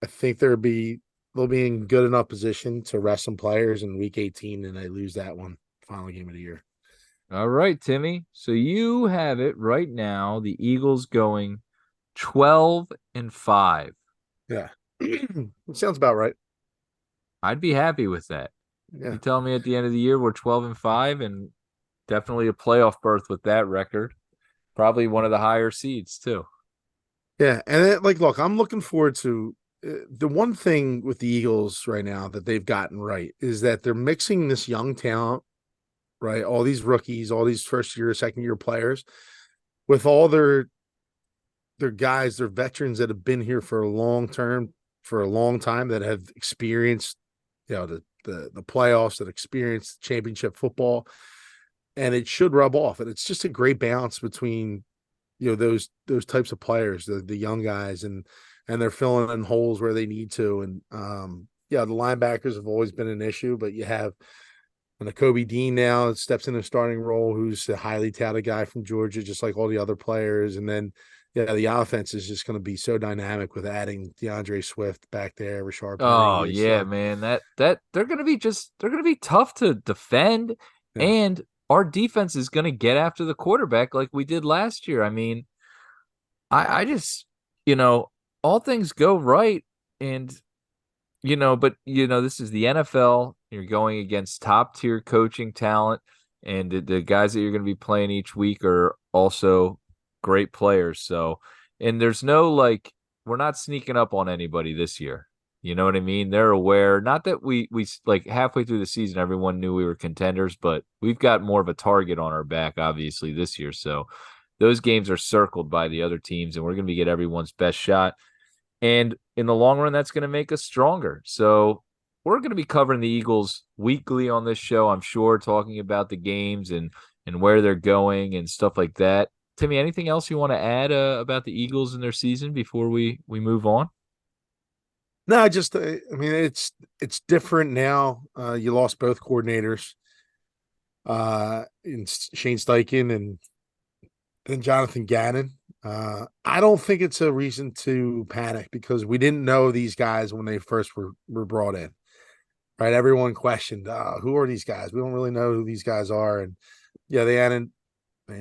I think they'll be in good enough position to rest some players in week 18, and they lose that one, final game of the year. All right, Timmy. So you have it right now. The Eagles going 12-5. Yeah. It sounds about right. I'd be happy with that. Yeah. You tell me at the end of the year we're 12-5 and definitely a playoff berth with that record. Probably one of the higher seeds too. Yeah. And look, I'm looking forward to the one thing with the Eagles right now that they've gotten right is that they're mixing this young talent, right? All these rookies, all these first year, second year players with all their guys, their veterans that have been here for a long time that have experienced, the playoffs, that experienced championship football, and it should rub off. And it's just a great balance between, those types of players, the young guys, and they're filling in holes where they need to. And the linebackers have always been an issue, but you have and Kobe Dean now steps in a starting role, who's a highly touted guy from Georgia, just like all the other players. And then, yeah, the offense is just going to be so dynamic with adding DeAndre Swift back there, Rashard Oh Penny. yeah, So, man. That they're gonna be tough to defend. yeah, And our defense is going to get after the quarterback like we did last year. I mean, I just, you know, all things go right. And, but, this is the NFL. You're going against top tier coaching talent. And the guys that you're going to be playing each week are also great players. So, and there's no like, we're not sneaking up on anybody this year. You know what I mean? They're aware. Not that we like halfway through the season, everyone knew we were contenders, but we've got more of a target on our back, obviously, this year. So those games are circled by the other teams, and we're going to get everyone's best shot. And in the long run, that's going to make us stronger. So we're going to be covering the Eagles weekly on this show, I'm sure, talking about the games and where they're going and stuff like that. Timmy, anything else you want to add about the Eagles and their season before we move on? No, just I mean it's different now. You lost both coordinators, in Shane Steichen and Jonathan Gannon. I don't think it's a reason to panic because we didn't know these guys when they first were brought in. Right? Everyone questioned, who are these guys? We don't really know who these guys are. And yeah, they ended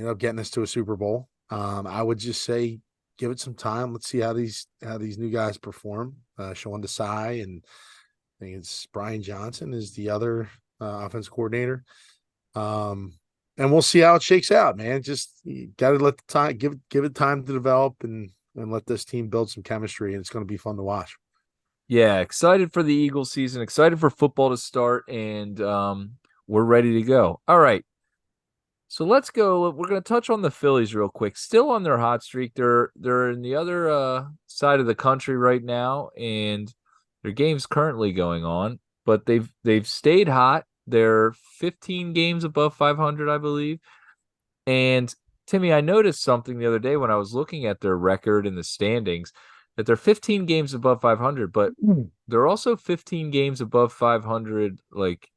up getting us to a Super Bowl. I would just say give it some time. Let's see how these new guys perform. Sean Desai and I think it's Brian Johnson is the other offense coordinator. Um, and we'll see how it shakes out, man. Just you got to let the time give it time to develop and let this team build some chemistry, and it's going to be fun to watch. Yeah, excited for the Eagles season, excited for football to start, and we're ready to go. All right. So let's go. We're going to touch on the Phillies real quick. Still on their hot streak. They're in the other side of the country right now, and their game's currently going on. But they've stayed hot. They're 15 games above 500, I believe. And Timmy, I noticed something the other day when I was looking at their record in the standings that they're 15 games above 500, but they're also 15 games above 500 like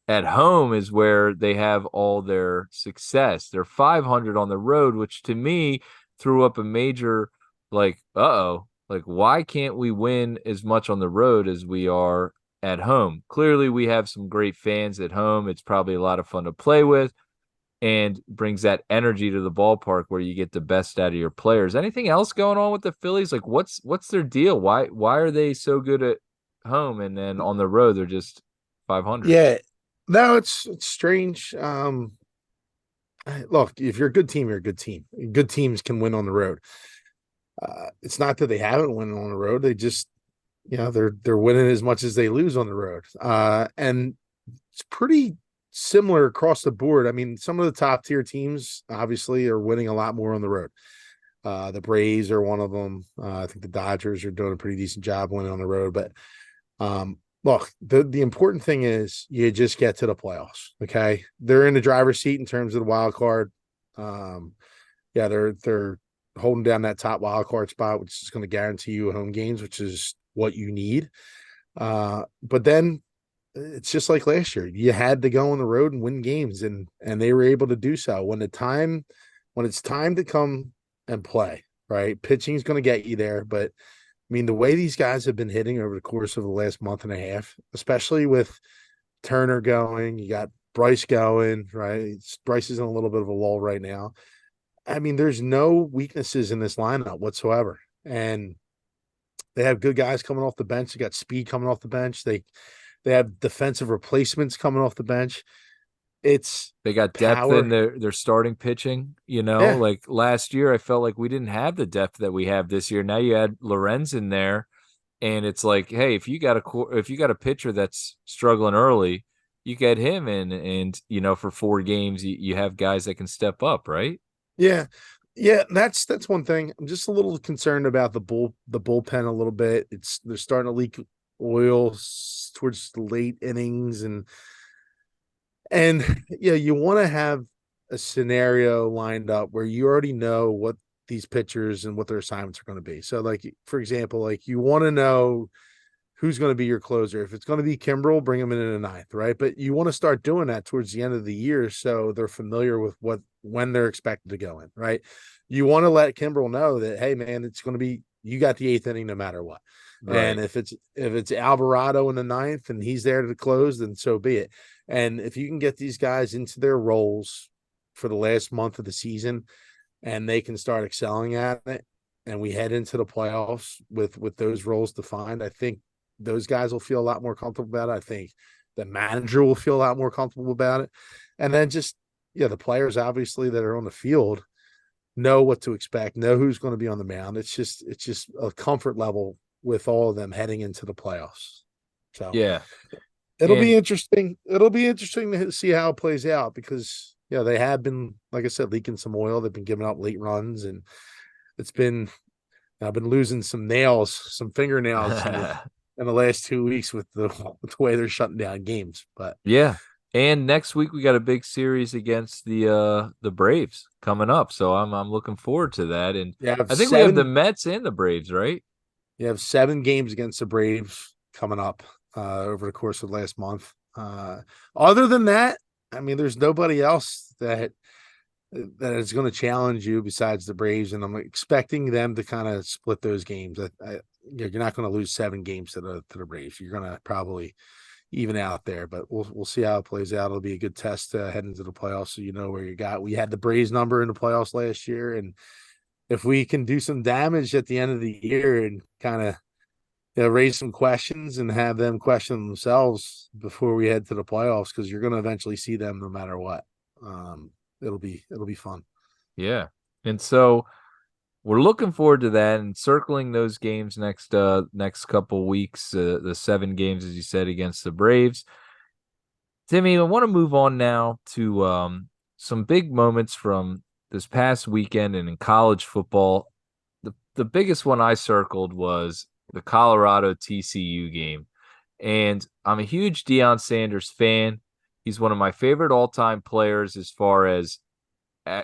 at home is where they have all their success. They're 500 on the road, which to me threw up a major like, uh-oh, like why can't we win as much on the road as we are at home? Clearly, we have some great fans at home. It's probably a lot of fun to play with and brings that energy to the ballpark where you get the best out of your players. Anything else going on with the Phillies? Like what's their deal? Why are they so good at home and then on the road they're just 500? Yeah, no, it's strange. Look, if you're a good team, you're a good team. Good teams can win on the road. It's not that they haven't won on the road. They just, they're winning as much as they lose on the road. And it's pretty similar across the board. I mean, some of the top tier teams obviously are winning a lot more on the road. The Braves are one of them. I think the Dodgers are doing a pretty decent job winning on the road. But look, the important thing is you just get to the playoffs. Okay, they're in the driver's seat in terms of the wild card. Yeah, they're holding down that top wild card spot, which is going to guarantee you home games, which is what you need. But then it's just like last year. You had to go on the road and win games, and they were able to do so. When it's time to come and play, right? Pitching is going to get you there, but I mean, the way these guys have been hitting over the course of the last month and a half, especially with Turner going, you got Bryce going, right? Bryce is in a little bit of a lull right now. I mean, there's no weaknesses in this lineup whatsoever. And they have good guys coming off the bench. They got speed coming off the bench. They have defensive replacements coming off the bench. It's They got depth in power. their starting pitching, Yeah. like last year I felt like we didn't have the depth that we have this year. Now you add Lorenz in there and it's like, hey, if you got a pitcher that's struggling early, you get him in and for 4 games you have guys that can step up, right? Yeah. Yeah, that's one thing. I'm just a little concerned about the bullpen a little bit. They're starting to leak oil towards the late innings and yeah, you want to have a scenario lined up where you already know what these pitchers and what their assignments are going to be. So like for example, like you want to know who's going to be your closer. If it's going to be Kimbrel, bring him in the ninth, right? But you want to start doing that towards the end of the year so they're familiar with when they're expected to go in, right? You want to let Kimbrel know that, hey, man, it's going to be You got the eighth inning no matter what. And Right. if it's Alvarado in the ninth and he's there to close, then so be it. And if you can get these guys into their roles for the last month of the season and they can start excelling at it, and we head into the playoffs with those roles defined, I think those guys will feel a lot more comfortable about it. I think the manager will feel a lot more comfortable about it. And then just the players obviously that are on the field know what to expect, know who's going to be on the mound. It's just a comfort level with all of them heading into the playoffs. So Yeah. it'll be And interesting. It'll be interesting to see how it plays out because they have been, like I said, leaking some oil. They've been giving up late runs, and it's been I've been losing some fingernails in the last 2 weeks with the way they're shutting down games. But yeah. And next week we got a big series against the Braves coming up. So I'm looking forward to that. And you have I think we have the seven Mets and the Braves, right? you have 7 games against the Braves coming up over the course of last month. Other than that, I mean, there's nobody else that is going to challenge you besides the Braves, and I'm expecting them to kind of split those games. You're not going to lose 7 games to the Braves. You're going to probably even out there, but we'll see how it plays out. It'll be a good test heading into the playoffs, so you know where you got. We had the Braves number in the playoffs last year, and if we can do some damage at the end of the year and kind of raise some questions and have them question themselves before we head to the playoffs, because you're going to eventually see them no matter what. It'll be fun. Yeah. And so we're looking forward to that and circling those games next couple weeks, the 7 games, as you said, against the Braves. Timmy, I want to move on now to some big moments from this past weekend and in college football. The biggest one I circled was the Colorado TCU game. And I'm a huge Deion Sanders fan. He's one of my favorite all-time players as far as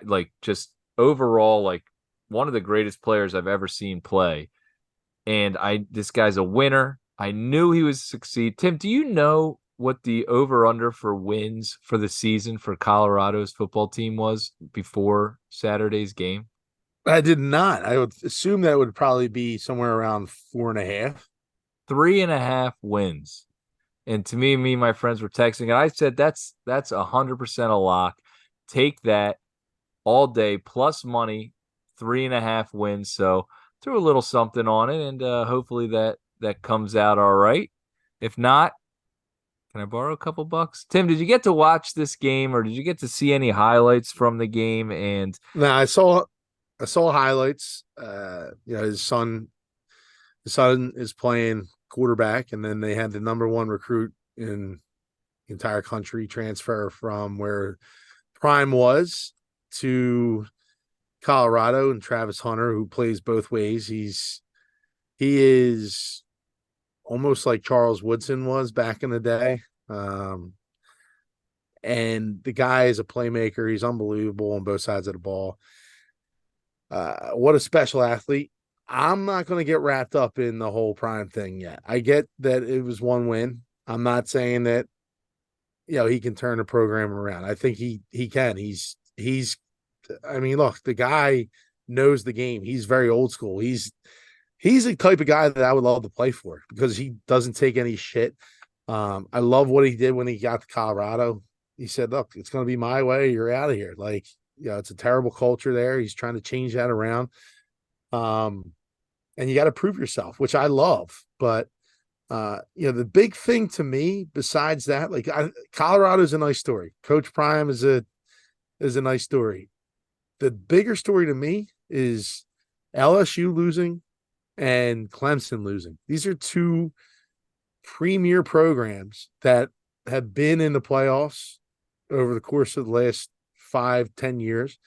like just overall, like one of the greatest players I've ever seen play. And this guy's a winner. I knew he would succeed. Tim, do you know what the over under for wins for the season for Colorado's football team was before Saturday's game? I did not. I would assume that would probably be somewhere around 4.5. 3.5 wins. And to me and my friends were texting, and I said that's 100% a lock. Take that all day plus money, 3.5 wins. So threw a little something on it, and hopefully that comes out all right. If not, can I borrow a couple bucks? Tim, did you get to watch this game, or did you get to see any highlights from the game? And Now I saw highlights. His son is playing quarterback, and then they had the number one recruit in the entire country transfer from where Prime was to Colorado, and Travis Hunter, who plays both ways. He is almost like Charles Woodson was back in the day. And the guy is a playmaker. He's unbelievable on both sides of the ball. What a special athlete. I'm not going to get wrapped up in the whole Prime thing yet. I get that it was one win. I'm not saying that he can turn the program around. I think he can. He's I mean, look, the guy knows the game. He's very old school. He's the type of guy that I would love to play for because he doesn't take any shit. I love what he did when he got to Colorado. He said, "Look, it's going to be my way. You're out of here." Like, it's a terrible culture there. He's trying to change that around. And you got to prove yourself, which I love. But the big thing to me, besides that, like Colorado is a nice story. Coach Prime is a nice story. The bigger story to me is LSU losing and Clemson losing. These are two premier programs that have been in the playoffs over the course of the last 5-10 years.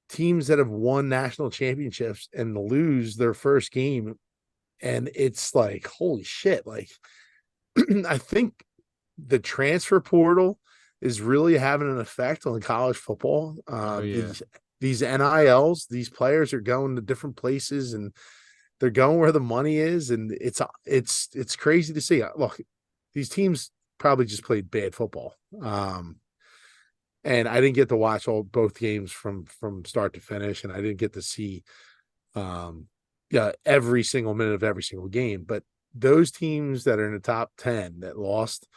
Teams that have won national championships and lose their first game. And it's like, holy shit. Like, I think the transfer portal is really having an effect on college football. oh yeah, These NILs, these players are going to different places and they're going where the money is, and it's crazy to see. Look, these teams probably just played bad football, and I didn't get to watch both games from start to finish, and I didn't get to see yeah, every single minute of every single game. But those teams that are in the top 10 that lost,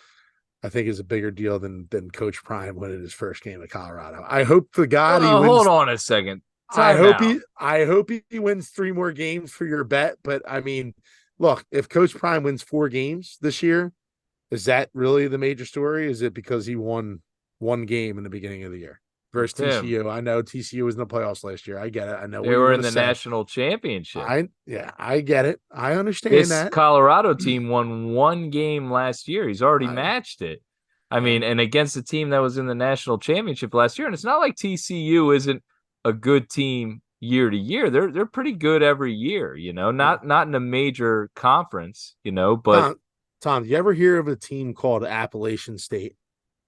I think is a bigger deal than Coach Prime winning his first game at Colorado. I hope to God he Well, hold wins. on a second. Time out. I hope he wins 3 more games for your bet. But I mean, look, if Coach Prime wins 4 games this year, is that really the major story? Is it because he won one game in the beginning of the year Well, versus Tim, TCU? I know TCU was in the playoffs last year. I get it. I know they what you're were going in to the say. national championship. I get it. I understand This that. Colorado team won one game last year. He's already I matched it. I yeah. mean, and against the team that was in the national championship last year. And it's not like TCU isn't a good team year to year. They're pretty good every year, Yeah. not in a major conference, but Tom, Tom, do you ever hear of a team called Appalachian State?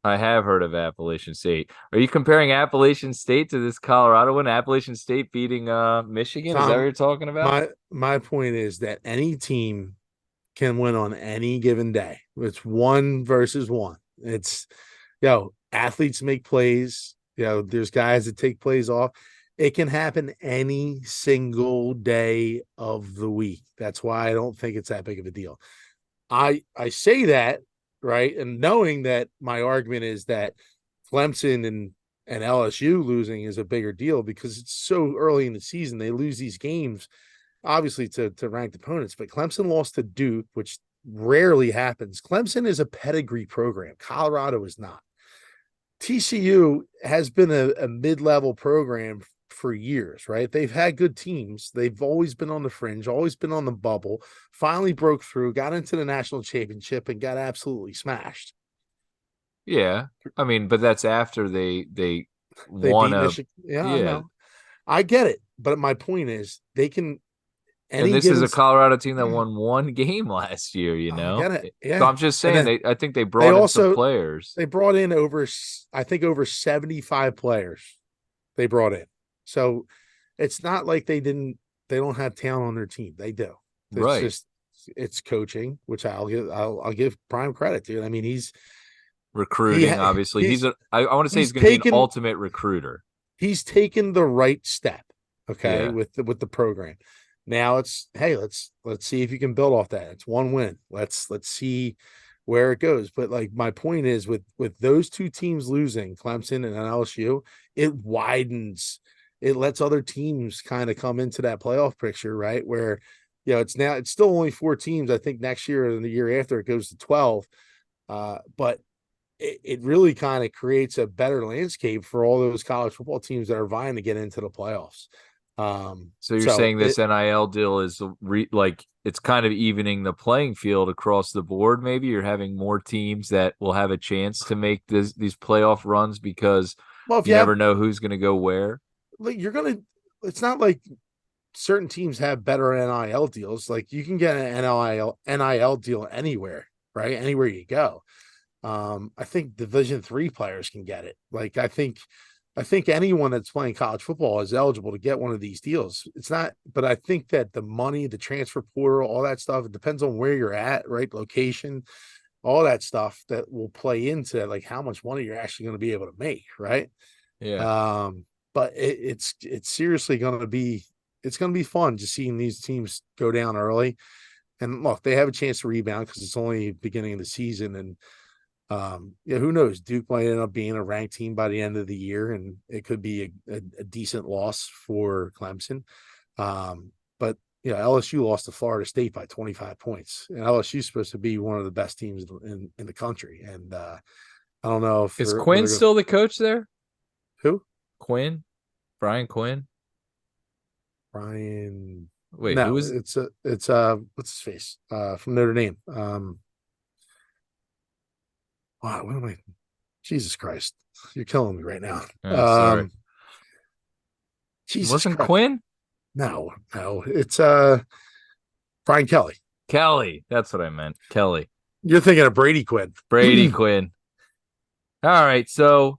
I have heard of Appalachian State. Are you comparing Appalachian State to this Colorado one? Appalachian State beating Michigan? Is that what Tom, you're talking about? my point is that any team can win on any given day. It's one versus one. It's athletes make plays. There's guys that take plays off. It can happen any single day of the week. That's why I don't think it's that big of a deal. I say that, right, and knowing that my argument is that Clemson and LSU losing is a bigger deal because it's so early in the season. They lose these games, obviously to ranked opponents, but Clemson lost to Duke, which rarely happens. Clemson is a pedigree program. Colorado is not. TCU has been a mid-level program for years, right? They've had good teams. They've always been on the fringe, always been on the bubble, finally broke through, got into the national championship and got absolutely smashed. Yeah. I mean, but that's after they They won beat a Michigan. Yeah, I yeah. know. I get it. But my point is they can And any this is given a Colorado team that won one game last year, I get it. So Yeah. I'm just And saying then I think they they brought in some also players. they brought in over I think over 75 players they brought in. So it's not like they don't have talent on their team. They do. It's Right. just it's coaching, which I'll give Prime credit to. I mean, Recruiting, obviously. I want to say he's he's going to be an taken ultimate recruiter. he's taken the right step, okay, Yeah. with the program. Now it's hey, let's see if you can build off that. It's one win. Let's see where it goes. But like my point is with those two teams losing, Clemson and LSU, it widens, it lets other teams kind of come into that playoff picture, right? Where it's still only 4 teams. I think next year and the year after it goes to 12. But it really kind of creates a better landscape for all those college football teams that are vying to get into the playoffs. So you're So saying this NIL deal is like it's kind of evening the playing field across the board. Maybe you're having more teams that will have a chance to make these playoff runs because well, if you you have never know who's going to go where. like it's not like certain teams have better NIL deals. Like you can get an NIL deal anywhere, right? Anywhere you go. I think Division 3 players can get it. Like I think anyone that's playing college football is eligible to get one of these deals. It's not, but I think that the money, the transfer portal, all that stuff, it depends on where you're at, right? Location, all that stuff that will play into like how much money you're actually going to be able to make, right? Yeah. But it's seriously going to be fun just seeing these teams go down early. And look, they have a chance to rebound because it's only beginning of the season, and who knows? Duke might end up being a ranked team by the end of the year, and it could be a decent loss for Clemson. But LSU lost to Florida State by 25 points, and LSU is supposed to be one of the best teams in the country. And I don't know if Is they're Quinn gonna still the coach there? who Quinn? Brian Quinn? Brian. Wait, who No, is it's what's his face from Notre Dame. Wow, what am I? Jesus Christ, you're killing me right now. sorry. Jesus Wasn't Christ. Quinn? No, it's Brian Kelly. Kelly. That's what I meant. Kelly. You're thinking of Brady Quinn. Brady Quinn. All right, so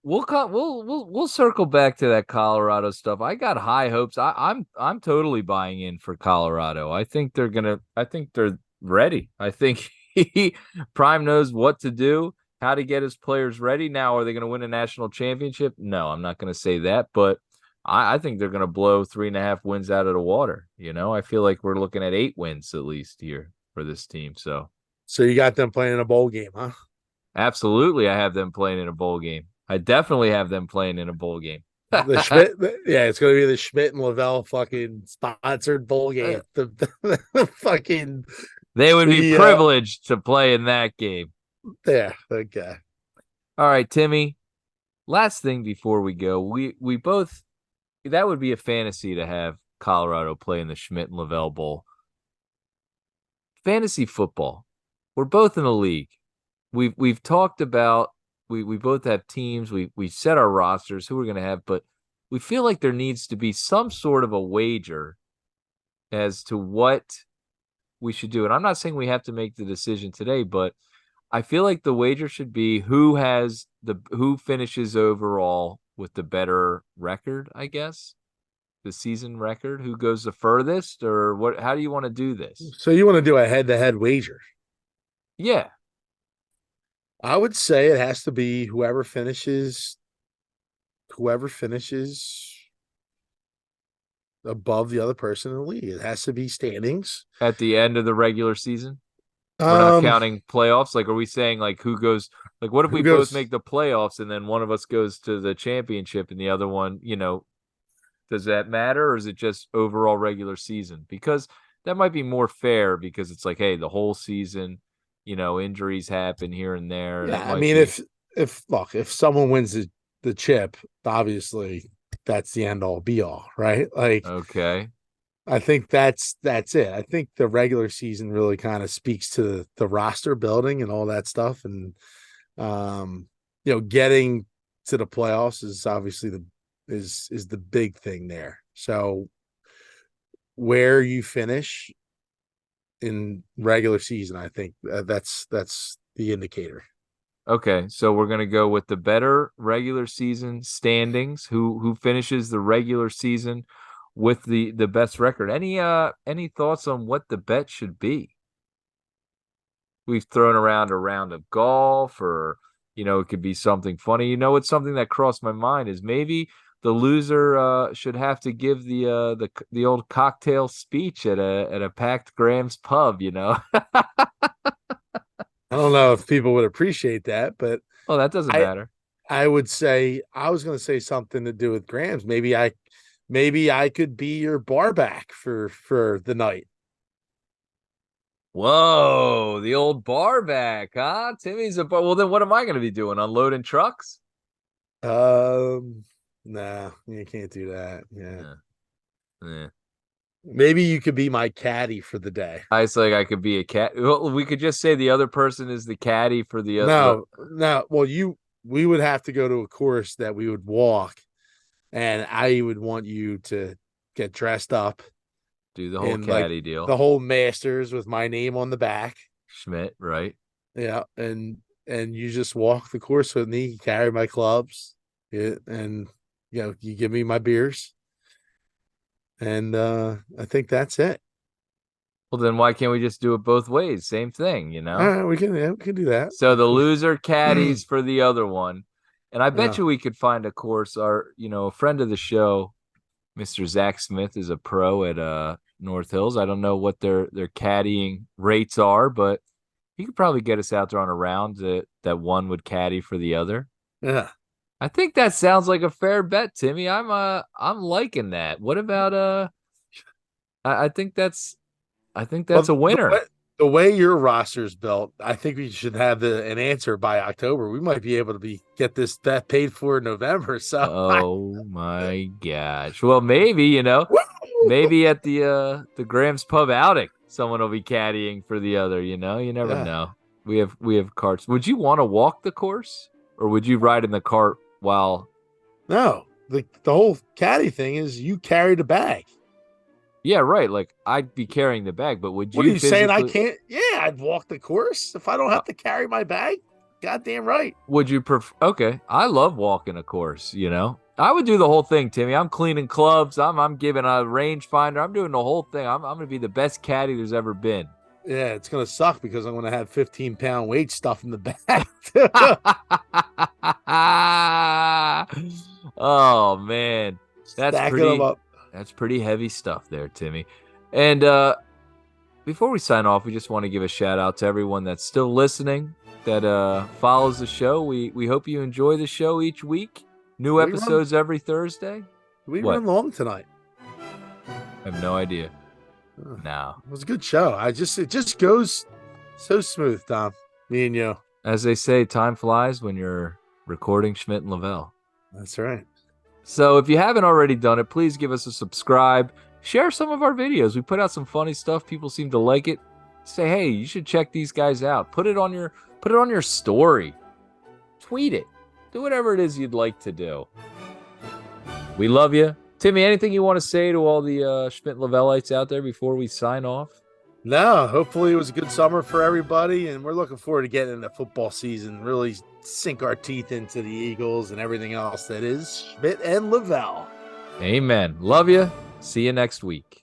we'll circle back to that Colorado stuff. I got high hopes. I'm totally buying in for Colorado. I think they're ready. I think Prime knows what to do, how to get his players ready. Now, are they going to win a national championship? No, I'm not going to say that, but I think they're going to blow 3.5 wins out of the water. I feel like we're looking at 8 wins at least here for this team. So So you got them playing in a bowl game, huh? absolutely, I have them playing in a bowl game. I definitely have them playing in a bowl game. The Schmidt, yeah, it's gonna be the Schmidt and Lavelle fucking sponsored bowl game. The fucking They would be the privileged to play in that game. yeah, okay. All right, Timmy. Last thing before we go, we both that would be a fantasy to have Colorado play in the Schmidt and Lavelle Bowl. Fantasy football. We're both in a league. We've talked about we both have teams. We set our rosters who we're going to have, but we feel like there needs to be some sort of a wager as to what we should do. And I'm not saying we have to make the decision today, but I feel like the wager should be who finishes overall with the better record, I guess. The season record, who goes the furthest, or what? How do you want to do this? So you want to do a head-to-head wager? Yeah. I would say it has to be whoever finishes above the other person in the league. It has to be standings. At the end of the regular season, we're not Um, counting playoffs. Like, are we saying like who goes? Like, what if who we both goes? make the playoffs and then one of us goes to the championship and the other one, does that matter, or is it just overall regular season? Because that might be more fair because it's like, hey, the whole season, injuries happen here and there. That Yeah, I might mean, be if someone wins the chip, obviously that's the end all be all, right? Like okay. I think that's it. I think the regular season really kind of speaks to the roster building and all that stuff, and getting to the playoffs is obviously the big thing there. So where you finish in regular season, I think that's the indicator. Okay, so we're gonna go with the better regular season standings. Who finishes the regular season with the best record? Any thoughts on what the bet should be? We've thrown around a round of golf, or it could be something funny. It's something that crossed my mind is maybe the loser should have to give the old cocktail speech at a packed Graham's pub. I don't know if people would appreciate that, but Oh, that doesn't I matter. I would say I was going to say something to do with Grams. Maybe I could be your bar back for the night. Whoa, the old bar back, huh? Timmy's a bar. Well, then what am I going to be doing? Unloading trucks? Nah, you can't do that. Yeah. Yeah. Yeah. Maybe you could be my caddy for the day. I was like, I could be a cat. Well, we could just say the other person is the caddy for the. No, no. Well, we would have to go to a course that we would walk, and I would want you to get dressed up Do the whole in like caddy deal. the whole Masters with my name on the back. Schmidt, right? Yeah, and you just walk the course with me, carry my clubs, yeah, and you give me my beers, and I think that's it. Well, then why can't we just do it both ways? Same thing. All right, we can do that. So the loser caddies for the other one. And I bet Yeah, you we could find a course. A friend of the show, Mr. Zach Smith, is a pro at North Hills. I don't know what their caddying rates are, but he could probably get us out there on a round that one would caddy for the other. yeah. I think that sounds like a fair bet, Timmy. I'm liking that. What about I think that's Well, a the way, winner. the way your roster's built, I think we should have an answer by October. We might be able to get this bet paid for in November. So, Oh my gosh. Well, maybe at the Graham's Pub outing, someone will be caddying for the other, you never yeah. know. We have carts. Would you want to walk the course, or would you ride in the cart while No, the whole caddy thing is you carry the bag. Yeah, right. Like I'd be carrying the bag, but would What are you you saying? I physically can't. Yeah, I'd walk the course if I don't uh, have to carry my bag. Goddamn right. would you prefer Okay, I love walking a course. I would do the whole thing, Timmy. I'm cleaning clubs, I'm giving a rangefinder, I'm doing the whole thing. I'm gonna be the best caddy there's ever been. Yeah, it's gonna suck because I'm gonna have 15-pound weight stuff in the bag. Oh man. Stacking them up. That's pretty heavy stuff there, Timmy. And before we sign off, we just want to give a shout out to everyone that's still listening, that follows the show. We hope you enjoy the show each week. New episodes every Thursday. We run long tonight. I have no idea. No. It was a good show. It just goes so smooth, Tom. Me and you. As they say, time flies when you're recording Schmidt and Lavelle. That's right. So if you haven't already done it, please give us a subscribe. Share some of our videos. We put out some funny stuff. People seem to like it. Say, hey, you should check these guys out. Put it on your story. Tweet it. Do whatever it is you'd like to do. We love you. Timmy, anything you want to say to all the Schmidt Lavellites out there before we sign off? No, hopefully it was a good summer for everybody, and we're looking forward to getting into football season, really sink our teeth into the Eagles and everything else that is Schmidt and Lavelle. Amen. Love you. See you next week.